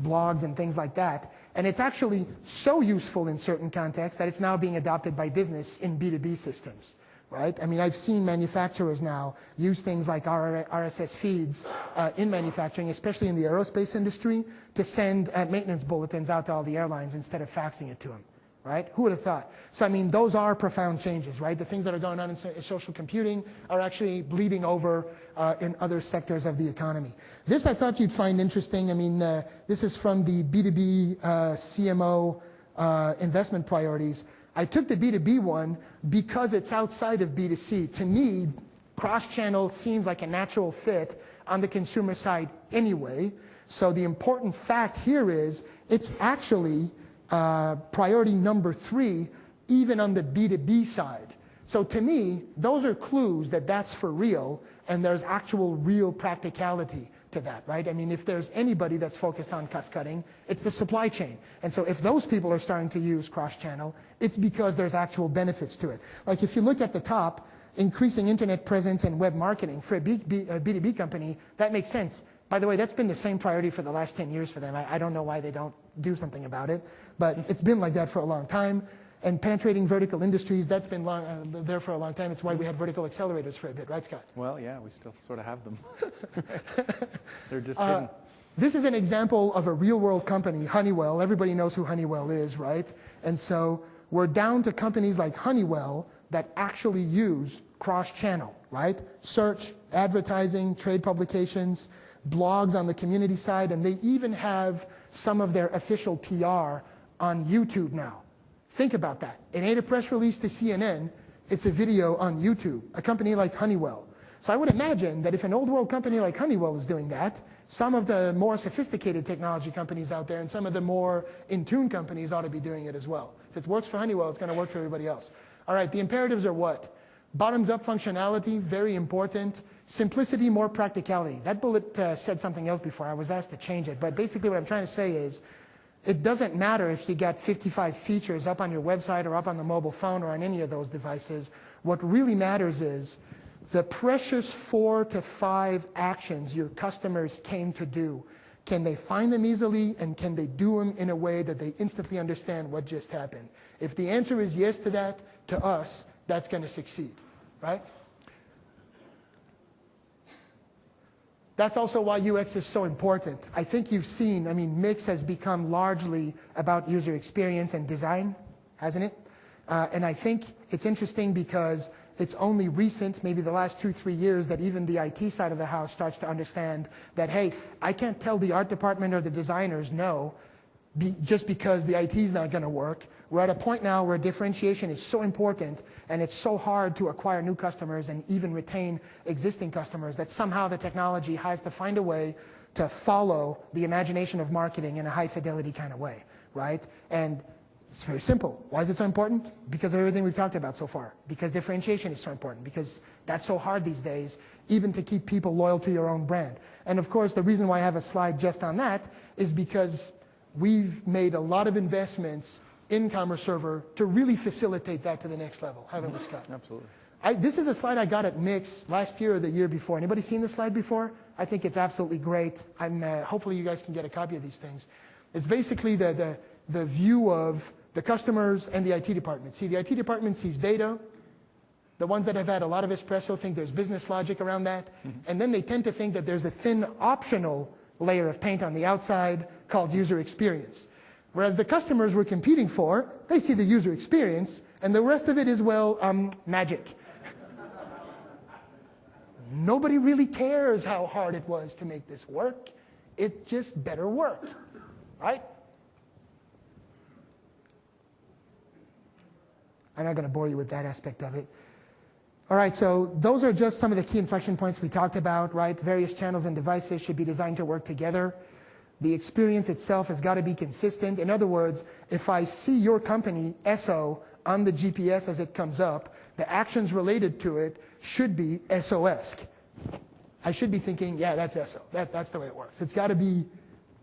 blogs and things like that. And it's actually so useful in certain contexts that it's now being adopted by business in B2B systems. Right? I mean, I've seen manufacturers now use things like RSS feeds in manufacturing, especially in the aerospace industry, to send maintenance bulletins out to all the airlines instead of faxing it to them. Right? Who would have thought? So, I mean, those are profound changes, right? The things that are going on in social computing are actually bleeding over in other sectors of the economy. This I thought you'd find interesting. I mean, this is from the B2B CMO investment priorities. I took the B2B one because it's outside of B2C. To me, cross-channel seems like a natural fit on the consumer side anyway. So the important fact here is it's actually priority number 3, even on the B2B side. So to me, those are clues that that's for real, and there's actual real practicality to that, right? I mean, if there's anybody that's focused on cost cutting, it's the supply chain. And so if those people are starting to use cross-channel, it's because there's actual benefits to it. Like if you look at the top, increasing internet presence and web marketing for a B2B company, that makes sense. By the way, that's been the same priority for the last 10 years for them. I don't know why they don't do something about it, but it's been like that for a long time. And penetrating vertical industries, that's been there for a long time. It's why we had vertical accelerators for a bit, right, Scott? Well, yeah, we still sort of have them. They're just hidden. This is an example of a real-world company, Honeywell. Everybody knows who Honeywell is, right? And so we're down to companies like Honeywell that actually use cross-channel, right? Search, advertising, trade publications, blogs on the community side, and they even have some of their official PR on YouTube now. Think about that. It ain't a press release to CNN, it's a video on YouTube, a company like Honeywell. So I would imagine that if an old world company like Honeywell is doing that, some of the more sophisticated technology companies out there and some of the more in-tune companies ought to be doing it as well. If it works for Honeywell, it's going to work for everybody else. All right, the imperatives are what? Bottoms-up functionality, very important. Simplicity, more practicality. That bullet said something else before. I was asked to change it. But basically what I'm trying to say is, it doesn't matter if you got 55 features up on your website or up on the mobile phone or on any of those devices. What really matters is the precious 4 to 5 actions your customers came to do. Can they find them easily, and can they do them in a way that they instantly understand what just happened? If the answer is yes to that, to us, that's going to succeed, right? That's also why UX is so important. I think you've seen, Mix has become largely about user experience and design, hasn't it? And I think it's interesting because it's only recent, maybe the last 2-3 years, that even the IT side of the house starts to understand that, hey, I can't tell the art department or the designers no just because the IT is not going to work. We're at a point now where differentiation is so important, and it's so hard to acquire new customers and even retain existing customers, that somehow the technology has to find a way to follow the imagination of marketing in a high fidelity kind of way, right? And it's very simple. Why is it so important? Because of everything we've talked about so far. Because differentiation is so important. Because that's so hard these days, even to keep people loyal to your own brand. And of course, the reason why I have a slide just on that is because we've made a lot of investments in Commerce Server to really facilitate that to the next level, haven't we, Scott? Absolutely. This is a slide I got at Mix last year or the year before. Anybody seen this slide before? I think it's absolutely great. Hopefully you guys can get a copy of these things. It's basically the view of the customers and the IT department. See, the IT department sees data. The ones that have had a lot of espresso think there's business logic around that. And then they tend to think that there's a thin optional layer of paint on the outside called user experience. Whereas the customers we're competing for, they see the user experience, and the rest of it is, well, magic. Nobody really cares how hard it was to make this work. It just better work, right? I'm not going to bore you with that aspect of it. All right, so those are just some of the key inflection points we talked about, right? Various channels and devices should be designed to work together. The experience itself has got to be consistent. In other words, if I see your company, SO, on the GPS as it comes up, the actions related to it should be SO-esque. I should be thinking, yeah, that's SO. That's the way it works. It's got to be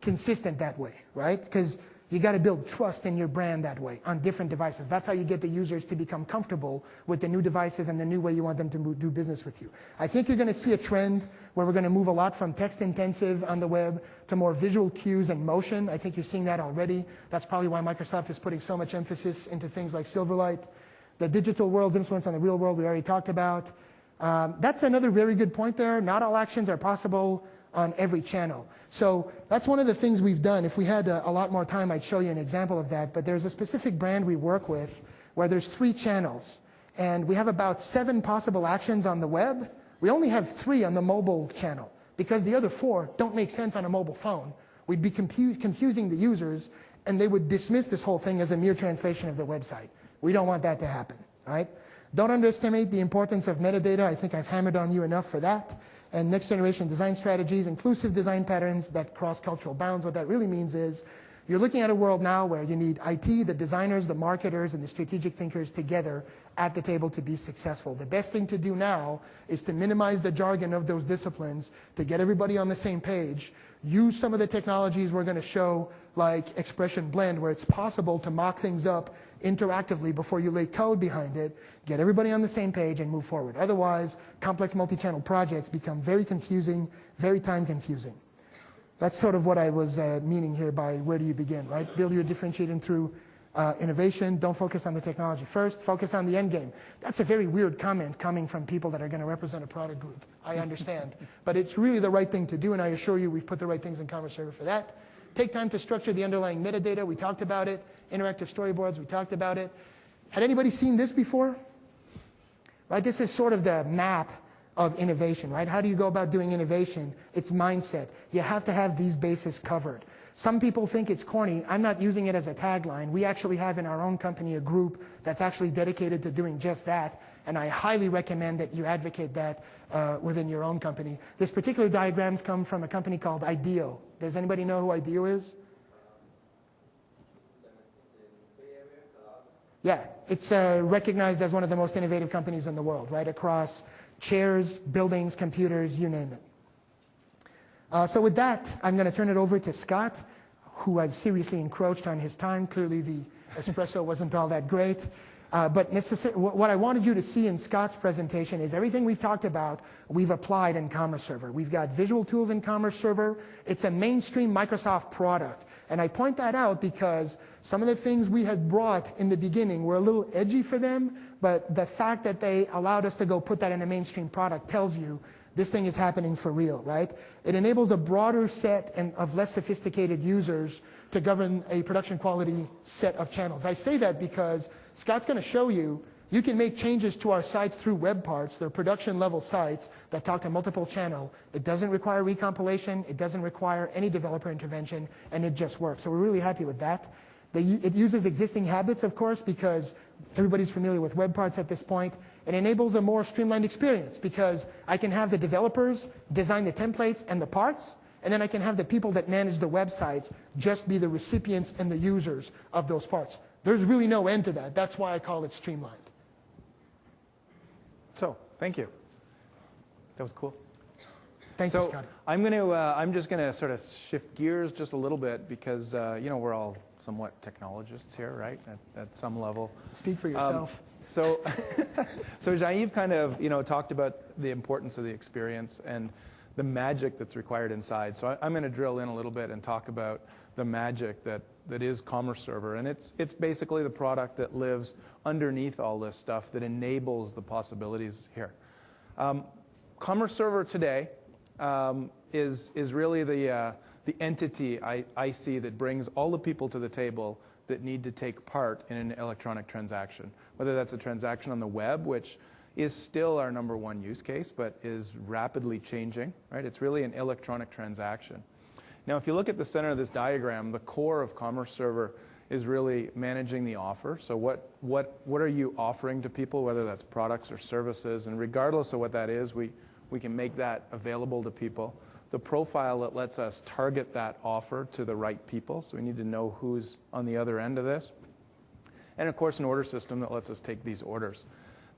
consistent that way, right? Because you got to build trust in your brand that way on different devices. That's how you get the users to become comfortable with the new devices and the new way you want them to do business with you. I think you're going to see a trend where we're going to move a lot from text-intensive on the web to more visual cues and motion. I think you're seeing that already. That's probably why Microsoft is putting so much emphasis into things like Silverlight. The digital world's influence on the real world we already talked about. That's another very good point there. Not all actions are possible on every channel. So that's one of the things we've done. If we had a lot more time, I'd show you an example of that. But there's a specific brand we work with where there's 3 channels. And we have about 7 possible actions on the web. We only have 3 on the mobile channel because the other 4 don't make sense on a mobile phone. We'd be confusing the users, and they would dismiss this whole thing as a mere translation of the website. We don't want that to happen, right? Don't underestimate the importance of metadata. I think I've hammered on you enough for that. And next generation design strategies, inclusive design patterns that cross cultural bounds. What that really means is you're looking at a world now where you need IT, the designers, the marketers, and the strategic thinkers together at the table to be successful. The best thing to do now is to minimize the jargon of those disciplines to get everybody on the same page. Use some of the technologies we're going to show, like Expression Blend, where it's possible to mock things up interactively before you lay code behind it, get everybody on the same page, and move forward. Otherwise, complex multi-channel projects become very confusing, very time-confusing. That's sort of what I was meaning here by where do you begin, right? Build your differentiating through innovation. Don't focus on the technology first. Focus on the end game. That's a very weird comment coming from people that are going to represent a product group. I understand. But it's really the right thing to do, and I assure you we've put the right things in Commerce Server for that. Take time to structure the underlying metadata. We talked about it. Interactive storyboards. We talked about it. Had anybody seen this before? Right? This is sort of the map of innovation, right? How do you go about doing innovation? It's mindset. You have to have these bases covered. Some people think it's corny. I'm not using it as a tagline. We actually have in our own company a group that's actually dedicated to doing just that, and I highly recommend that you advocate that within your own company. This particular diagrams come from a company called IDEO. Does anybody know who IDEO is? Yeah, it's recognized as one of the most innovative companies in the world, right across chairs, buildings, computers, you name it. So with that, I'm going to turn it over to Scott, who I've seriously encroached on his time. Clearly, the espresso wasn't all that great. But what I wanted you to see in Scott's presentation is everything we've talked about, we've applied in Commerce Server. We've got visual tools in Commerce Server. It's a mainstream Microsoft product. And I point that out because some of the things we had brought in the beginning were a little edgy for them, but the fact that they allowed us to go put that in a mainstream product tells you this thing is happening for real, right? It enables a broader set of less sophisticated users to govern a production quality set of channels. I say that because Scott's going to show you can make changes to our sites through web parts. They're production level sites that talk to multiple channel. It doesn't require recompilation. It doesn't require any developer intervention, and it just works. So we're really happy with that. It uses existing habits, of course, because everybody's familiar with web parts at this point. It enables a more streamlined experience because I can have the developers design the templates and the parts, and then I can have the people that manage the websites just be the recipients and the users of those parts. There's really no end to that. That's why I call it streamlined. So, thank you. That was cool. Thank you, Scott. I'm just going to sort of shift gears just a little bit because, we're all somewhat technologists here, right, at some level. Speak for yourself. So Jean-Yves kind of, talked about the importance of the experience and the magic that's required inside. So I'm going to drill in a little bit and talk about the magic that is Commerce Server. And it's basically the product that lives underneath all this stuff that enables the possibilities here. Commerce Server today is really the entity I see that brings all the people to the table that need to take part in an electronic transaction, whether that's a transaction on the web, which is still our #1 use case, but is rapidly changing, right? It's really an electronic transaction. Now, if you look at the center of this diagram, the core of Commerce Server is really managing the offer. So what are you offering to people, whether that's products or services, and regardless of what that is, we can make that available to people. The profile that lets us target that offer to the right people, so we need to know who's on the other end of this. And of course, an order system that lets us take these orders.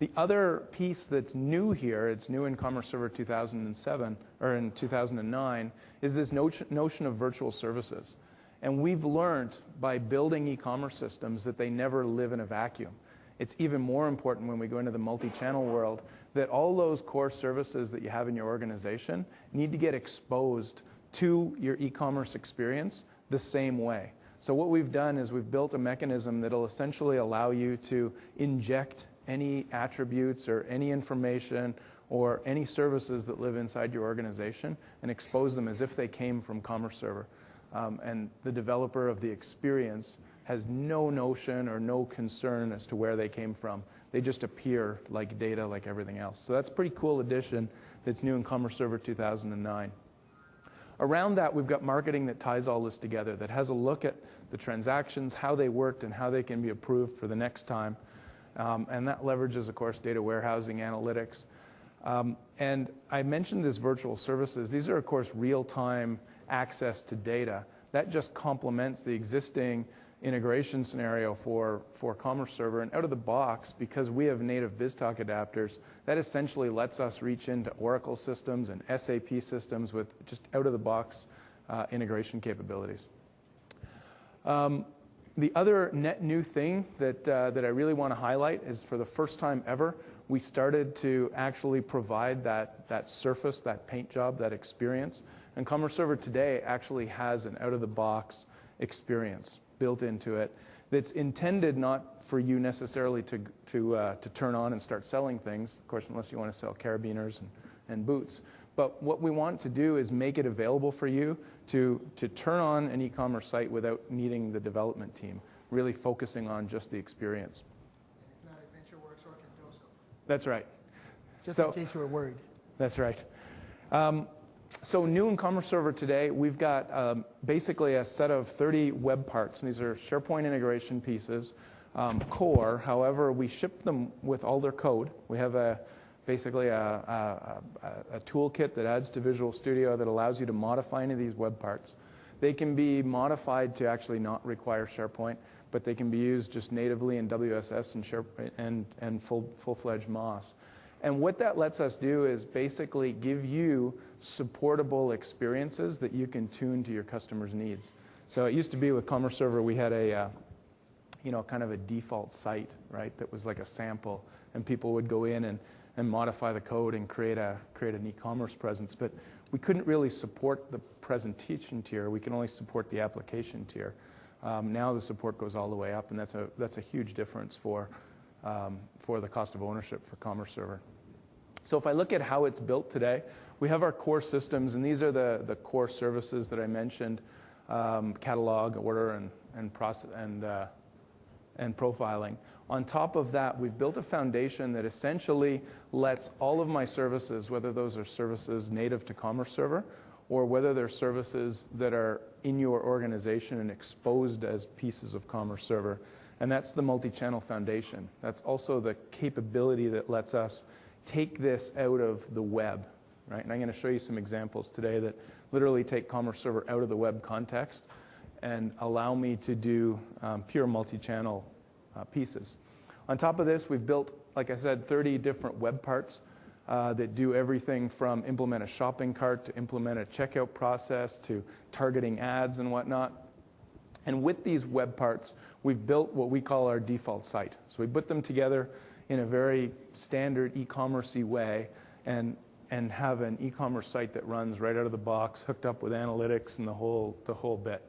The other piece that's new here, it's new in Commerce Server 2007, or in 2009, is this notion of virtual services. And we've learned by building e-commerce systems that they never live in a vacuum. It's even more important when we go into the multi-channel world that all those core services that you have in your organization need to get exposed to your e-commerce experience the same way. So what we've done is we've built a mechanism that will essentially allow you to inject any attributes or any information or any services that live inside your organization and expose them as if they came from Commerce Server. And the developer of the experience has no notion or no concern as to where they came from. They just appear like data like everything else. So that's a pretty cool addition that's new in Commerce Server 2009. Around that, we've got marketing that ties all this together, that has a look at the transactions, how they worked, and how they can be approved for the next time. And that leverages, of course, data warehousing, analytics. And I mentioned these virtual services. These are, of course, real-time access to data. That just complements the existing integration scenario for Commerce Server. And out of the box, because we have native BizTalk adapters, that essentially lets us reach into Oracle systems and SAP systems with just out-of-the-box integration capabilities. The other net new thing that I really want to highlight is for the first time ever, we started to actually provide that surface, that paint job, that experience. And Commerce Server today actually has an out-of-the-box experience built into it that's intended not for you necessarily to turn on and start selling things, of course, unless you want to sell carabiners and boots. But what we want to do is make it available for you to turn on an e-commerce site without needing the development team, really focusing on just the experience. And it's not AdventureWorks or Condoso. That's right. Just in case you were worried. That's right. So new in Commerce Server today, we've got basically a set of 30 web parts. And these are SharePoint integration pieces, core. However, we ship them with all their code. We have basically a toolkit that adds to Visual Studio that allows you to modify any of these web parts. They can be modified to actually not require SharePoint, but they can be used just natively in WSS and full-fledged MOS. And what that lets us do is basically give you supportable experiences that you can tune to your customers' needs. So it used to be with Commerce Server, we had a kind of a default site, right, that was like a sample, and people would go in and modify the code and create an e-commerce presence. But we couldn't really support the presentation tier. We can only support the application tier. Now the support goes all the way up, and that's a huge difference for the cost of ownership for Commerce Server. So if I look at how it's built today, we have our core systems, and these are the core services that I mentioned: catalog, order, and process, and profiling. On top of that, we've built a foundation that essentially lets all of my services, whether those are services native to Commerce Server or whether they're services that are in your organization and exposed as pieces of Commerce Server, and that's the multi-channel foundation. That's also the capability that lets us take this out of the web, right? And I'm going to show you some examples today that literally take Commerce Server out of the web context and allow me to do pure multi-channel pieces. On top of this, we've built, like I said, 30 different web parts that do everything from implement a shopping cart to implement a checkout process to targeting ads and whatnot. And with these web parts, we've built what we call our default site. So we put them together in a very standard e-commerce-y way and have an e-commerce site that runs right out of the box, hooked up with analytics and the whole bit.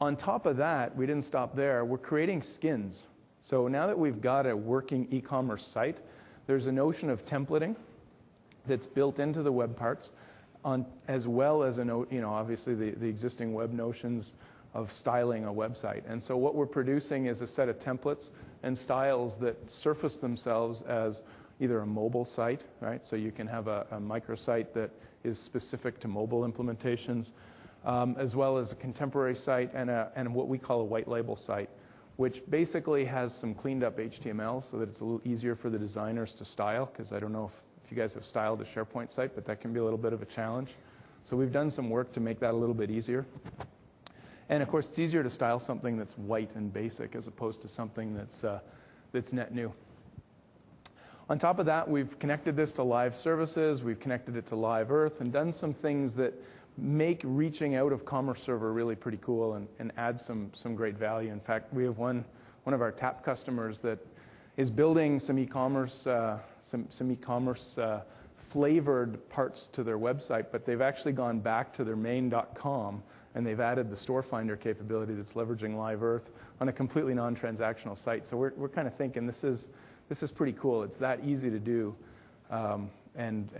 On top of that, we didn't stop there. We're creating skins. So now that we've got a working e-commerce site, there's a notion of templating that's built into the web parts, as well as obviously the existing web notions of styling a website. And so what we're producing is a set of templates and styles that surface themselves as either a mobile site, right? So you can have a microsite that is specific to mobile implementations, as well as a contemporary site and what we call a white label site, which basically has some cleaned up HTML so that it's a little easier for the designers to style, because I don't know if you guys have styled a SharePoint site, but that can be a little bit of a challenge. So we've done some work to make that a little bit easier. And of course, it's easier to style something that's white and basic as opposed to something that's net new. On top of that, we've connected this to live services, we've connected it to Live Earth, and done some things that make reaching out of Commerce Server really pretty cool and add some great value. In fact, we have one of our TAP customers that is building some e-commerce flavored parts to their website, but they've actually gone back to their main.com and they've added the store finder capability that's leveraging Live Earth on a completely non-transactional site. So we're kind of thinking this is pretty cool. It's that easy to do, and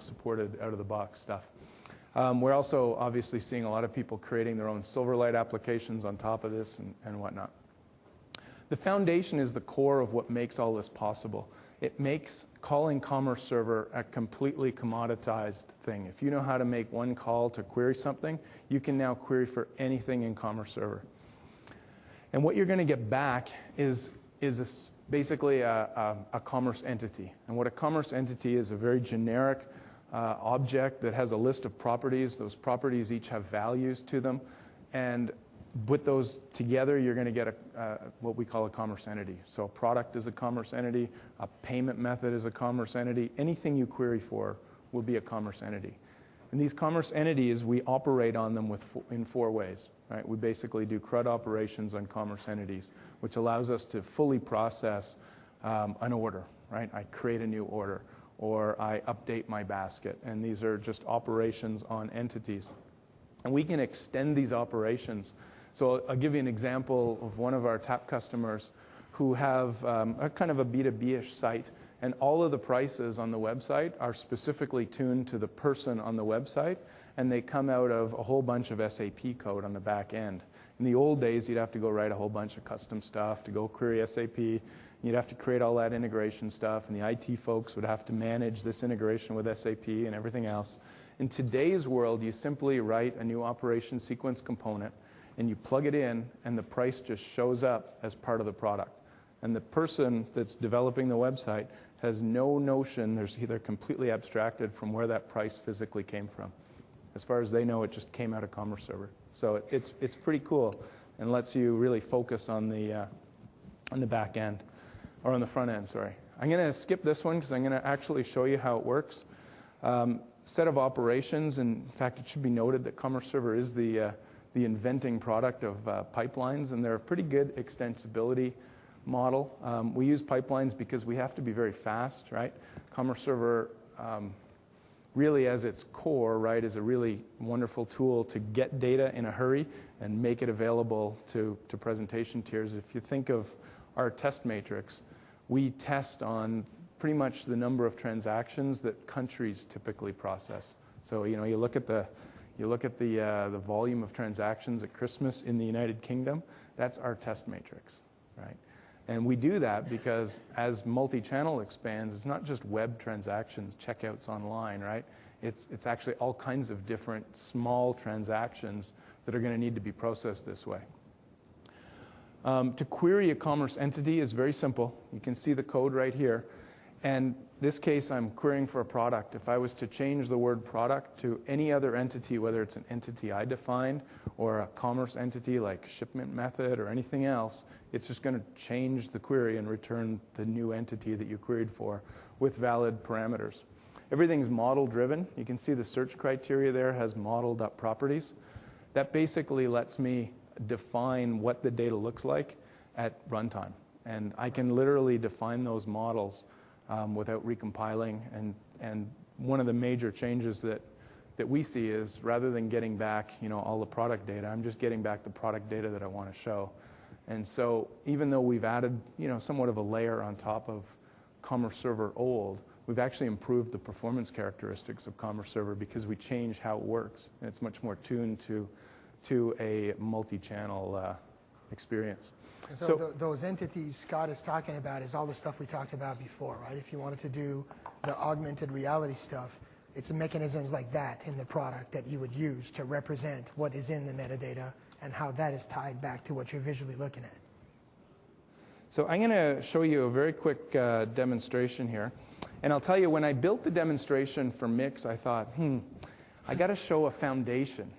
supported out of the box stuff. We're also obviously seeing a lot of people creating their own Silverlight applications on top of this and whatnot. The foundation is the core of what makes all this possible. It makes calling Commerce Server a completely commoditized thing. If you know how to make one call to query something, you can now query for anything in Commerce Server. And what you're going to get back is basically a commerce entity. And what a commerce entity is, a very generic object that has a list of properties. Those properties each have values to them. And put those together, you're going to get what we call a commerce entity. So a product is a commerce entity. A payment method is a commerce entity. Anything you query for will be a commerce entity. And these commerce entities, we operate on them in 4 ways. Right? We basically do CRUD operations on commerce entities, which allows us to fully process an order. Right? I create a new order, or I update my basket. And these are just operations on entities. And we can extend these operations. So I'll give you an example of one of our TAP customers who have a kind of a B2B-ish site, and all of the prices on the website are specifically tuned to the person on the website, and they come out of a whole bunch of SAP code on the back end. In the old days, you'd have to go write a whole bunch of custom stuff to go query SAP, and you'd have to create all that integration stuff, and the IT folks would have to manage this integration with SAP and everything else. In today's world, you simply write a new operation sequence component, and you plug it in, and the price just shows up as part of the product. And the person that's developing the website has no notion, they're completely abstracted from where that price physically came from. As far as they know, it just came out of Commerce Server. So it's pretty cool. and lets you really focus on the back end, or on the front end, sorry. I'm going to skip this one because I'm going to actually show you how it works. Set of operations, and in fact, it should be noted that Commerce Server is the inventing product of pipelines, and they're a pretty good extensibility model. We use pipelines because we have to be very fast, right? Commerce Server really as its core, right, is a really wonderful tool to get data in a hurry and make it available to presentation tiers. If you think of our test matrix, we test on pretty much the number of transactions that countries typically process. So you look at the volume of transactions at Christmas in the United Kingdom. That's our test matrix, right? And we do that because as multi-channel expands, it's not just web transactions, checkouts online, right? It's actually all kinds of different small transactions that are going to need to be processed this way. To query a commerce entity is very simple. You can see the code right here. And this case, I'm querying for a product. If I was to change the word product to any other entity, whether it's an entity I defined or a commerce entity like shipment method or anything else, it's just going to change the query and return the new entity that you queried for with valid parameters. Everything's model driven. You can see the search criteria there has modeled up properties. That basically lets me define what the data looks like at runtime. And I can literally define those models without recompiling. And one of the major changes that we see is rather than getting back all the product data, I'm just getting back the product data that I want to show. And so even though we've added somewhat of a layer on top of Commerce Server old, we've actually improved the performance characteristics of Commerce Server because we changed how it works. And it's much more tuned to a multi-channel experience. So those entities Scott is talking about is all the stuff we talked about before, right? If you wanted to do the augmented reality stuff, it's mechanisms like that in the product that you would use to represent what is in the metadata and how that is tied back to what you're visually looking at. So I'm going to show you a very quick demonstration here. And I'll tell you, when I built the demonstration for MIX, I thought, I got to show a foundation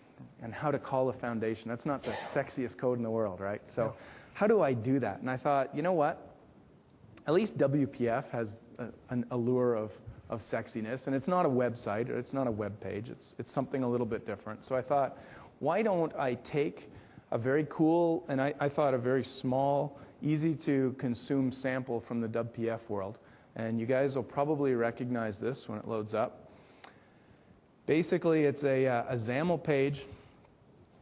and how to call a foundation. That's not the sexiest code in the world, right? So how do I do that? And I thought, you know what? At least WPF has an allure of sexiness, and it's not a website, or it's not a web page. It's something a little bit different. So I thought, why don't I take a very cool, and I thought a very small, easy-to-consume sample from the WPF world, and you guys will probably recognize this when it loads up. Basically, it's a XAML page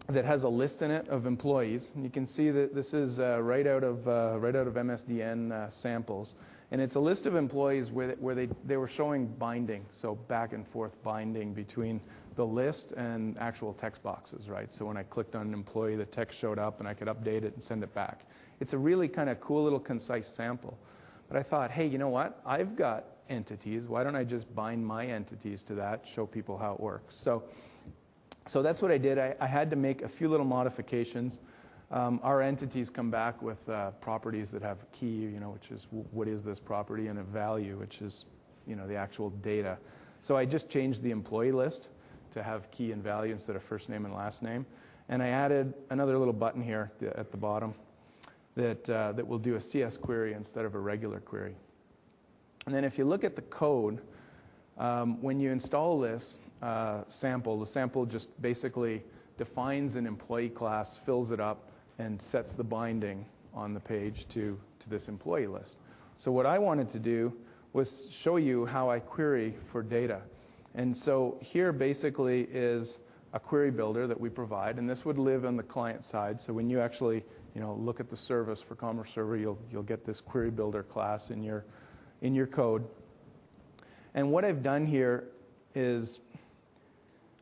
that has a list in it of employees. And you can see that this is right out of MSDN samples. And it's a list of employees where they were showing binding, so back and forth binding between the list and actual text boxes, right? So when I clicked on an employee, the text showed up and I could update it and send it back. It's a really kind of cool little concise sample. But I thought, hey, you know what? I've got entities. Why don't I just bind my entities to that, show people how it works? So that's what I did. I had to make a few little modifications. Our entities come back with properties that have a key, which is what is this property, and a value, which is, the actual data. So I just changed the employee list to have key and value instead of first name and last name. And I added another little button here at the bottom that will do a CS query instead of a regular query. And then if you look at the code, when you install this sample, the sample just basically defines an employee class, fills it up, and sets the binding on the page to this employee list. So what I wanted to do was show you how I query for data. And so here basically is a query builder that we provide, and this would live on the client side. So when you actually look at the service for Commerce Server, you'll get this query builder class in your code. And what I've done here is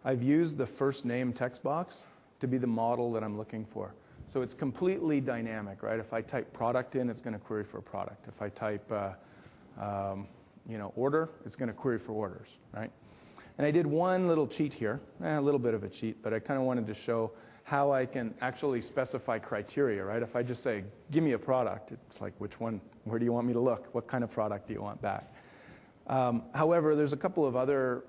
I've used the first name text box to be the model that I'm looking for. So it's completely dynamic, right? If I type product in, it's going to query for a product. If I type order, it's going to query for orders, right? And I did one little cheat here, a little bit of a cheat, but I kind of wanted to show how I can actually specify criteria, right? If I just say, give me a product, it's like, which one? Where do you want me to look? What kind of product do you want back? However, there's a couple of other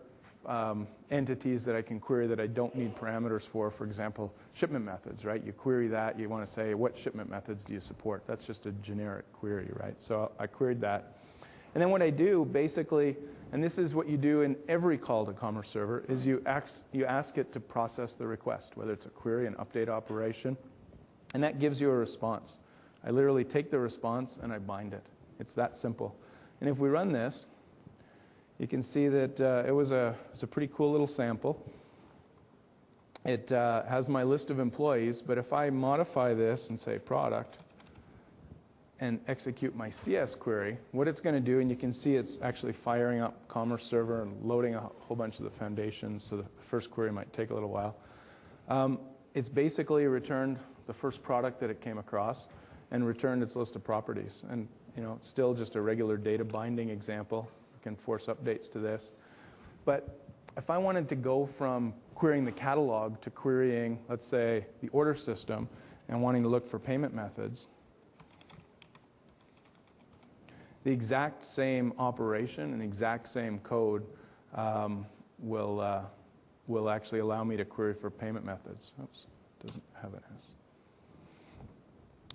entities that I can query that I don't need parameters for. For example, shipment methods, right? You query that, you want to say, what shipment methods do you support? That's just a generic query, right? So I queried that. And then what I do, basically, and this is what you do in every call to Commerce Server, is you ask it to process the request, whether it's a query, an update operation, and that gives you a response. I literally take the response and I bind it. It's that simple. And if we run this, you can see that it was a pretty cool little sample. It has my list of employees, but if I modify this and say product and execute my CS query, what it's going to do, and you can see it's actually firing up Commerce Server and loading a whole bunch of the foundations, so the first query might take a little while. It's basically returned the first product that it came across and returned its list of properties. And it's still just a regular data binding example. You can force updates to this. But if I wanted to go from querying the catalog to querying, let's say, the order system and wanting to look for payment methods, the exact same operation and exact same code will actually allow me to query for payment methods. Oops, doesn't have an S.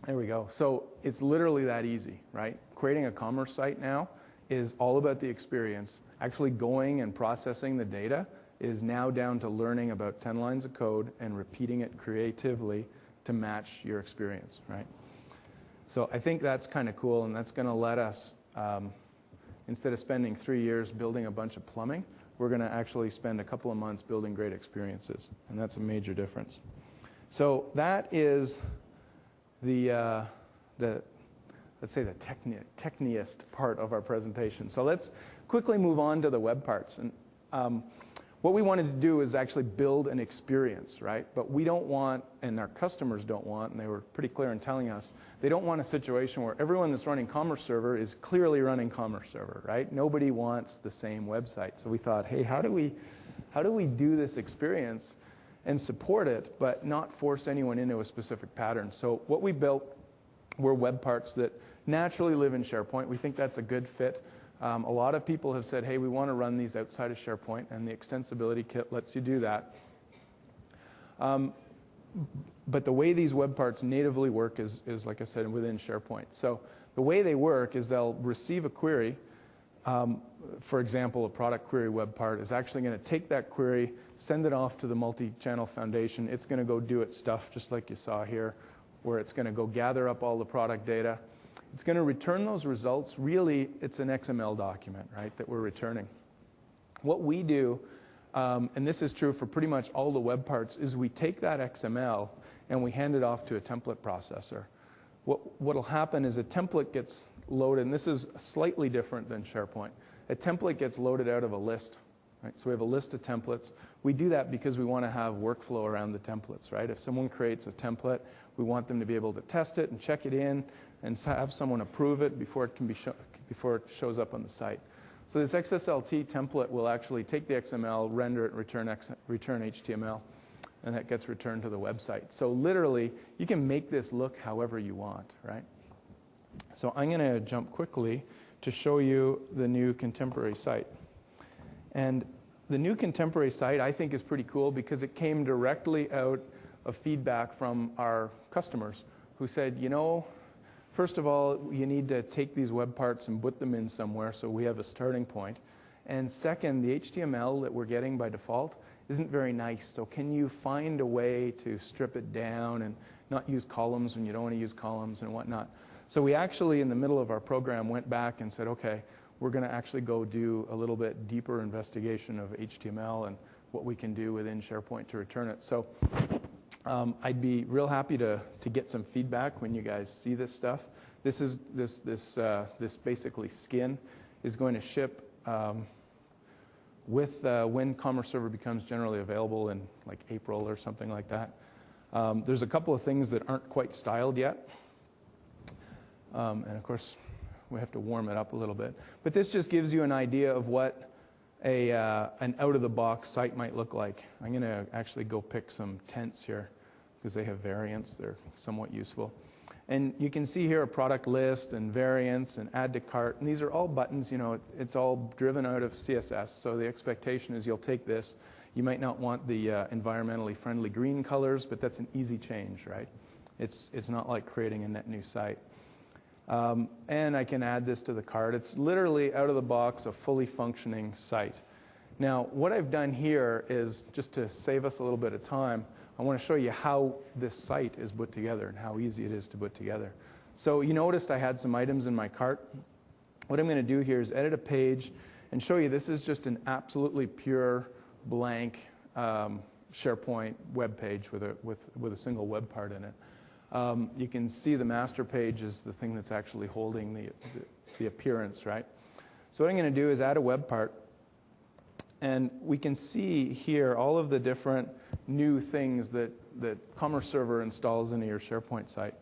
There we go. So it's literally that easy, right? Creating a commerce site now is all about the experience. Actually going and processing the data is now down to learning about 10 lines of code and repeating it creatively to match your experience, right? So I think that's kind of cool, and that's going to let us, instead of spending 3 years building a bunch of plumbing, we're going to actually spend a couple of months building great experiences, and that's a major difference. So that is the let's say the techniest part of our presentation. So let's quickly move on to the web parts. And what we wanted to do is actually build an experience, right? But we don't want, and our customers don't want, and they were pretty clear in telling us, they don't want a situation where everyone that's running Commerce Server is clearly running Commerce Server, right? Nobody wants the same website. So we thought, hey, how do we do this experience and support it, but not force anyone into a specific pattern? So what we built were web parts that naturally live in SharePoint. We think that's a good fit. A lot of people have said, hey, we want to run these outside of SharePoint, and the extensibility kit lets you do that. But the way these web parts natively work is, like I said, within SharePoint. So the way they work is they'll receive a query. For example, a product query web part is actually going to take that query, send it off to the multi-channel foundation. It's going to go do its stuff, just like you saw here, where it's going to go gather up all the product data. It's going to return those results. Really, it's an XML document, right, that we're returning. What we do, and this is true for pretty much all the web parts, is we take that XML and we hand it off to a template processor. What will happen is a template gets loaded, and this is slightly different than SharePoint. A template gets loaded out of a list. Right? So we have a list of templates. We do that because we want to have workflow around the templates, right? If someone creates a template, we want them to be able to test it and check it in and have someone approve it before it can be before it shows up on the site. So this XSLT template will actually take the XML, render it, return HTML, and that gets returned to the website. So literally, you can make this look however you want, right? So I'm going to jump quickly to show you the new contemporary site. And the new contemporary site, I think, is pretty cool because it came directly out of feedback from our customers who said, first of all, you need to take these web parts and put them in somewhere so we have a starting point. And second, the HTML that we're getting by default isn't very nice. So can you find a way to strip it down and not use columns when you don't want to use columns and whatnot? So we actually, in the middle of our program, went back and said, okay, we're going to actually go do a little bit deeper investigation of HTML and what we can do within SharePoint to return it. So I'd be real happy to get some feedback when you guys see this stuff. This basically skin is going to ship with when Commerce Server becomes generally available in like April or something like that. There's a couple of things that aren't quite styled yet. And of course, we have to warm it up a little bit. But this just gives you an idea of what an out-of-the-box site might look like. I'm going to actually go pick some tents here because they have variants. They're somewhat useful. And you can see here a product list and variants and add to cart. And these are all buttons. You know, it's all driven out of CSS. So the expectation is you'll take this. You might not want the environmentally friendly green colors, but that's an easy change, right? It's not like creating a net new site. And I can add this to the cart. It's literally out of the box a fully functioning site. Now, what I've done here is, just to save us a little bit of time, I want to show you how this site is put together and how easy it is to put together. So you noticed I had some items in my cart. What I'm going to do here is edit a page and show you this is just an absolutely pure blank SharePoint web page with a single web part in it. You can see the master page is the thing that's actually holding the appearance, right? So what I'm going to do is add a web part. And we can see here all of the different new things that Commerce Server installs into your SharePoint site,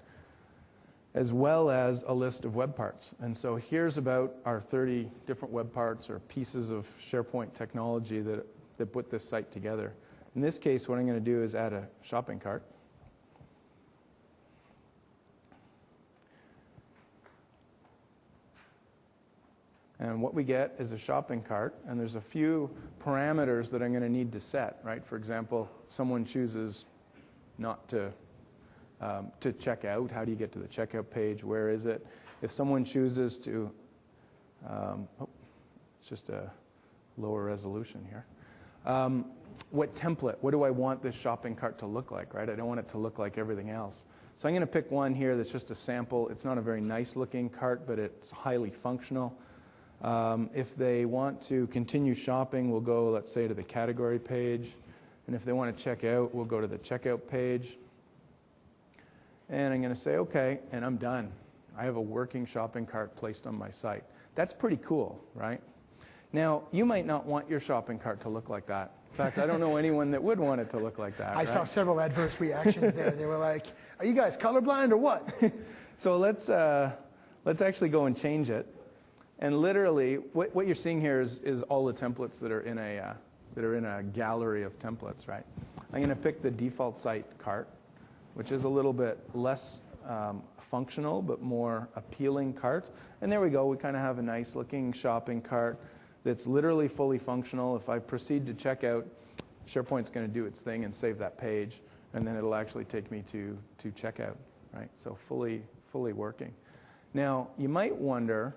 as well as a list of web parts. And so here's about our 30 different web parts or pieces of SharePoint technology that put this site together. In this case, what I'm going to do is add a shopping cart. And what we get is a shopping cart, and there's a few parameters that I'm going to need to set, right? For example, someone chooses not to check out. How do you get to the checkout page? Where is it? If someone chooses to, it's just a lower resolution here. What template? What do I want this shopping cart to look like, right? I don't want it to look like everything else. So I'm going to pick one here that's just a sample. It's not a very nice looking cart, but it's highly functional. If they want to continue shopping, we'll go, let's say, to the category page. And if they want to check out, we'll go to the checkout page. And I'm going to say, OK, and I'm done. I have a working shopping cart placed on my site. That's pretty cool, right? Now, you might not want your shopping cart to look like that. In fact, I don't know anyone that would want it to look like that. I saw several adverse reactions there. They were like, are you guys colorblind or what? So let's actually go and change it. And literally, what you're seeing here is all the templates that are in a gallery of templates, right? I'm going to pick the default site cart, which is a little bit less functional but more appealing cart. And there we go. We kind of have a nice looking shopping cart that's literally fully functional. If I proceed to checkout, SharePoint's going to do its thing and save that page, and then it'll actually take me to checkout, right? So fully working. Now, you might wonder,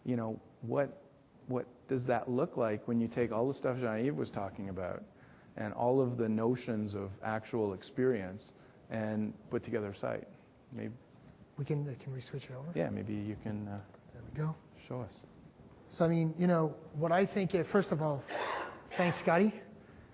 you know, what does that look like when you take all the stuff Jean-Yves was talking about and all of the notions of actual experience and put together a site? Maybe can we switch it over? Yeah, maybe you can there we go. Show us. So, I mean, you know, what I think, first of all, thanks, Scotty.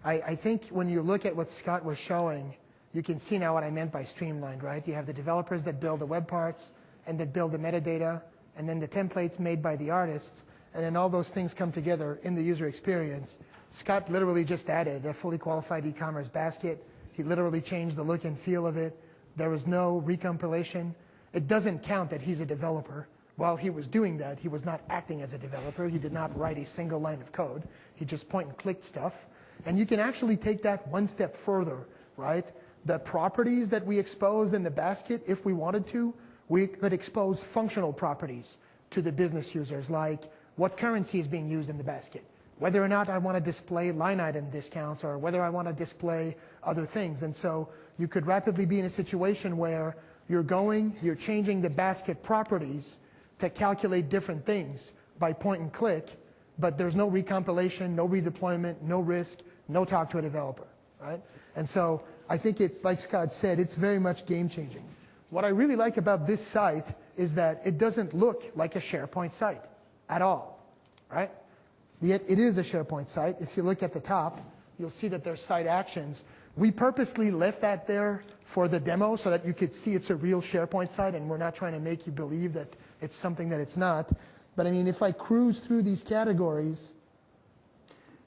I think when you look at what Scott was showing, you can see now what I meant by streamlined, right? You have the developers that build the web parts and that build the metadata, and then the templates made by the artists, and then all those things come together in the user experience. Scott literally just added a fully qualified e-commerce basket. He literally changed the look and feel of it. There was no recompilation. It doesn't count that he's a developer. While he was doing that, he was not acting as a developer. He did not write a single line of code. He just point and clicked stuff. And you can actually take that one step further, right? The properties that we expose in the basket, if we wanted to, we could expose functional properties to the business users, like what currency is being used in the basket, whether or not I want to display line item discounts, or whether I want to display other things. And so you could rapidly be in a situation where you're changing the basket properties to calculate different things by point and click, but there's no recompilation, no redeployment, no risk, no talk to a developer, right? And so I think it's, like Scott said, it's very much game-changing. What I really like about this site is that it doesn't look like a SharePoint site at all, right? Yet it is a SharePoint site. If you look at the top, you'll see that there's site actions. We purposely left that there for the demo so that you could see it's a real SharePoint site, and we're not trying to make you believe that it's something that it's not. But I mean, if I cruise through these categories,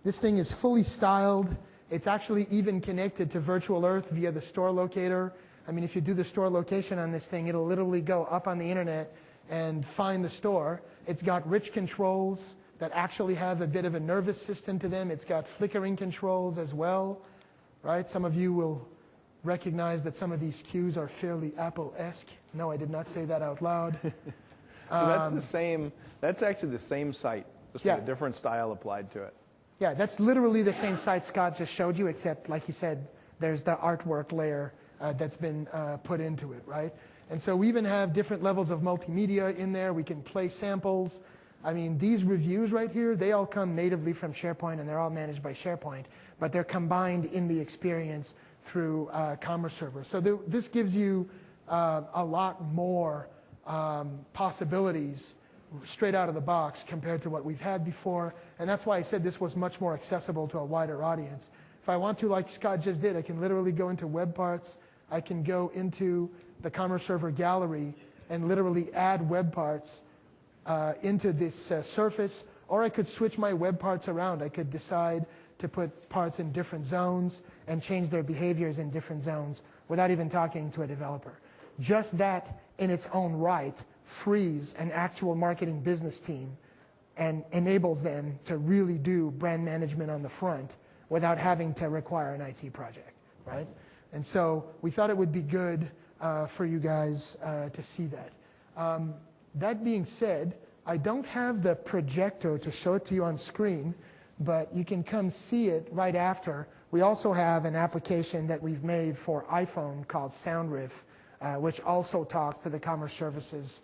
this thing is fully styled. It's actually even connected to Virtual Earth via the store locator. I mean, if you do the store location on this thing, it'll literally go up on the internet and find the store. It's got rich controls that actually have a bit of a nervous system to them. It's got flickering controls as well, right? Some of you will recognize that some of these cues are fairly Apple-esque. No, I did not say that out loud. So that's the same. That's actually the same site, just with a different style applied to it. Yeah, that's literally the same site Scott just showed you, except, like he said, there's the artwork layer that's been put into it, right? And so we even have different levels of multimedia in there. We can play samples. I mean, these reviews right here, they all come natively from SharePoint, and they're all managed by SharePoint, but they're combined in the experience through Commerce Server. So this gives you a lot more possibilities straight out of the box compared to what we've had before, and that's why I said this was much more accessible to a wider audience. If I want to, like Scott just did, I can literally go into web parts. I can go into the Commerce Server gallery and literally add web parts into this surface, or I could switch my web parts around. I could decide to put parts in different zones and change their behaviors in different zones without even talking to a developer. Just that in its own right frees an actual marketing business team and enables them to really do brand management on the front without having to require an IT project, right? And so we thought it would be good for you guys to see that. That being said, I don't have the projector to show it to you on screen, but you can come see it right after. We also have an application that we've made for iPhone called SoundRiff, which also talks to the commerce services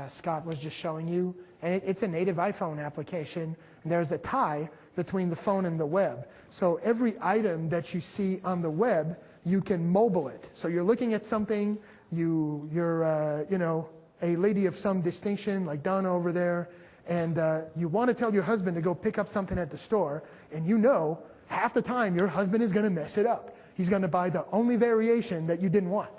Scott was just showing you. And it's a native iPhone application, and there's a tie between the phone and the web. So every item that you see on the web, you can mobile it. So you're looking at something, you're you know, a lady of some distinction, like Donna over there, and you want to tell your husband to go pick up something at the store, and you know half the time your husband is going to mess it up. He's going to buy the only variation that you didn't want.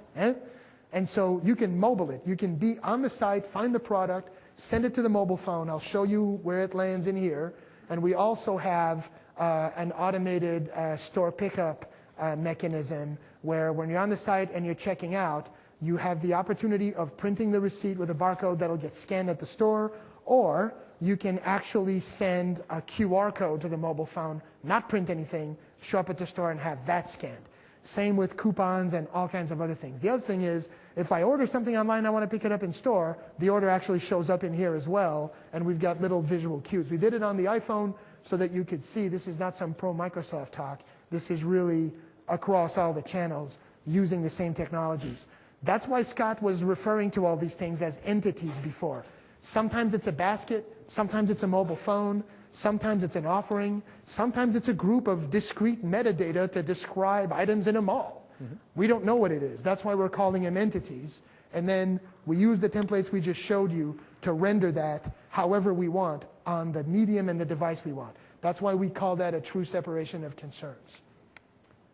And so you can mobile it. You can be on the site, find the product, send it to the mobile phone. I'll show you where it lands in here. And we also have an automated store pickup mechanism where when you're on the site and you're checking out, you have the opportunity of printing the receipt with a barcode that'll get scanned at the store, or you can actually send a QR code to the mobile phone, not print anything, show up at the store and have that scanned. Same with coupons and all kinds of other things. The other thing is, if I order something online, I want to pick it up in store, the order actually shows up in here as well, and we've got little visual cues. We did it on the iPhone so that you could see this is not some pro Microsoft talk. This is really across all the channels using the same technologies. That's why Scott was referring to all these things as entities before. Sometimes it's a basket, sometimes it's a mobile phone, sometimes it's an offering, sometimes it's a group of discrete metadata to describe items in a mall. We don't know what it is. That's why we're calling them entities. And then we use the templates we just showed you to render that however we want on the medium and the device we want. That's why we call that a true separation of concerns.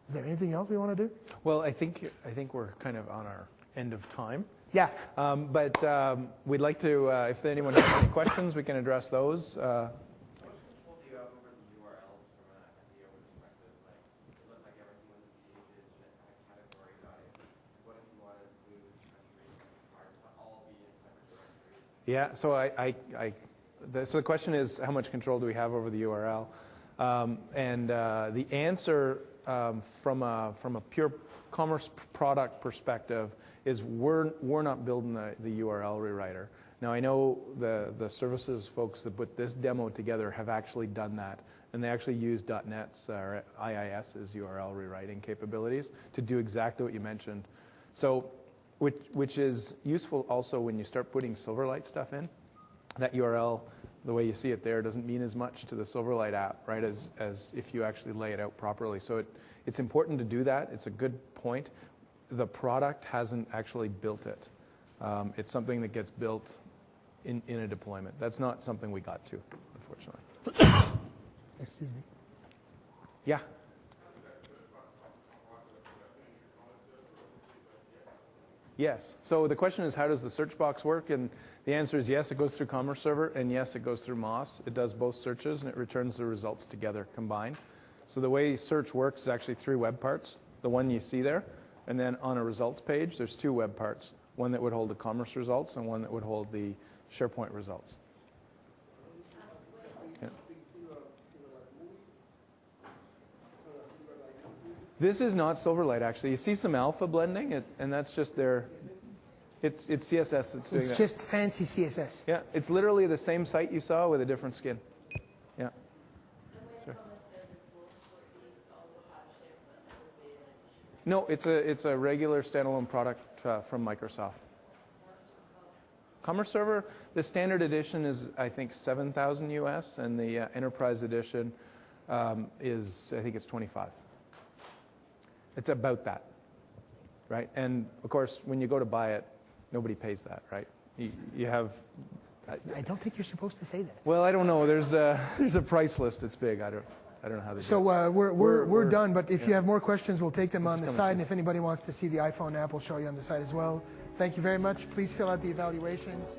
Is there anything else we want to do? Well, I think we're kind of on our end of time. Yeah. But we'd like to, if anyone has any questions, we can address those. Yeah, so so the question is, how much control do we have over the URL? And the answer from a pure commerce product perspective is we're not building the URL rewriter. Now I know the services folks that put this demo together have actually done that, and they actually use .NET's or IIS's URL rewriting capabilities to do exactly what you mentioned. So. Which is useful also when you start putting Silverlight stuff in. That URL, the way you see it there, doesn't mean as much to the Silverlight app, right, as if you actually lay it out properly. So it's important to do that. It's a good point. The product hasn't actually built it. It's something that gets built in a deployment. That's not something we got to, unfortunately. Excuse me. Yeah. Yes. So the question is, how does the search box work? And the answer is yes, it goes through Commerce Server, and yes, it goes through Moz. It does both searches, and it returns the results together, combined. So the way search works is actually 3 web parts, the one you see there, and then on a results page, there's 2 web parts, one that would hold the commerce results and one that would hold the SharePoint results. Yeah. This is not Silverlight, actually. You see some alpha blending, and that's just their, it's CSS that's doing that. It's just fancy CSS. Yeah, it's literally the same site you saw with a different skin. Yeah. Sure. No, it's a regular standalone product from Microsoft. Commerce Server, the standard edition is, I think, $7,000 US, and the enterprise edition is, I think it's 25. It's about that, right? And of course, when you go to buy it, nobody pays that, right? You have. I don't think you're supposed to say that. Well, I don't know. There's a price list. It's big. I don't know how they do it. So we're done. But if you have more questions, we'll take them on the come and side. see And us. if anybody wants to see the iPhone app, we'll show you on the side as well. Thank you very much. Please fill out the evaluations.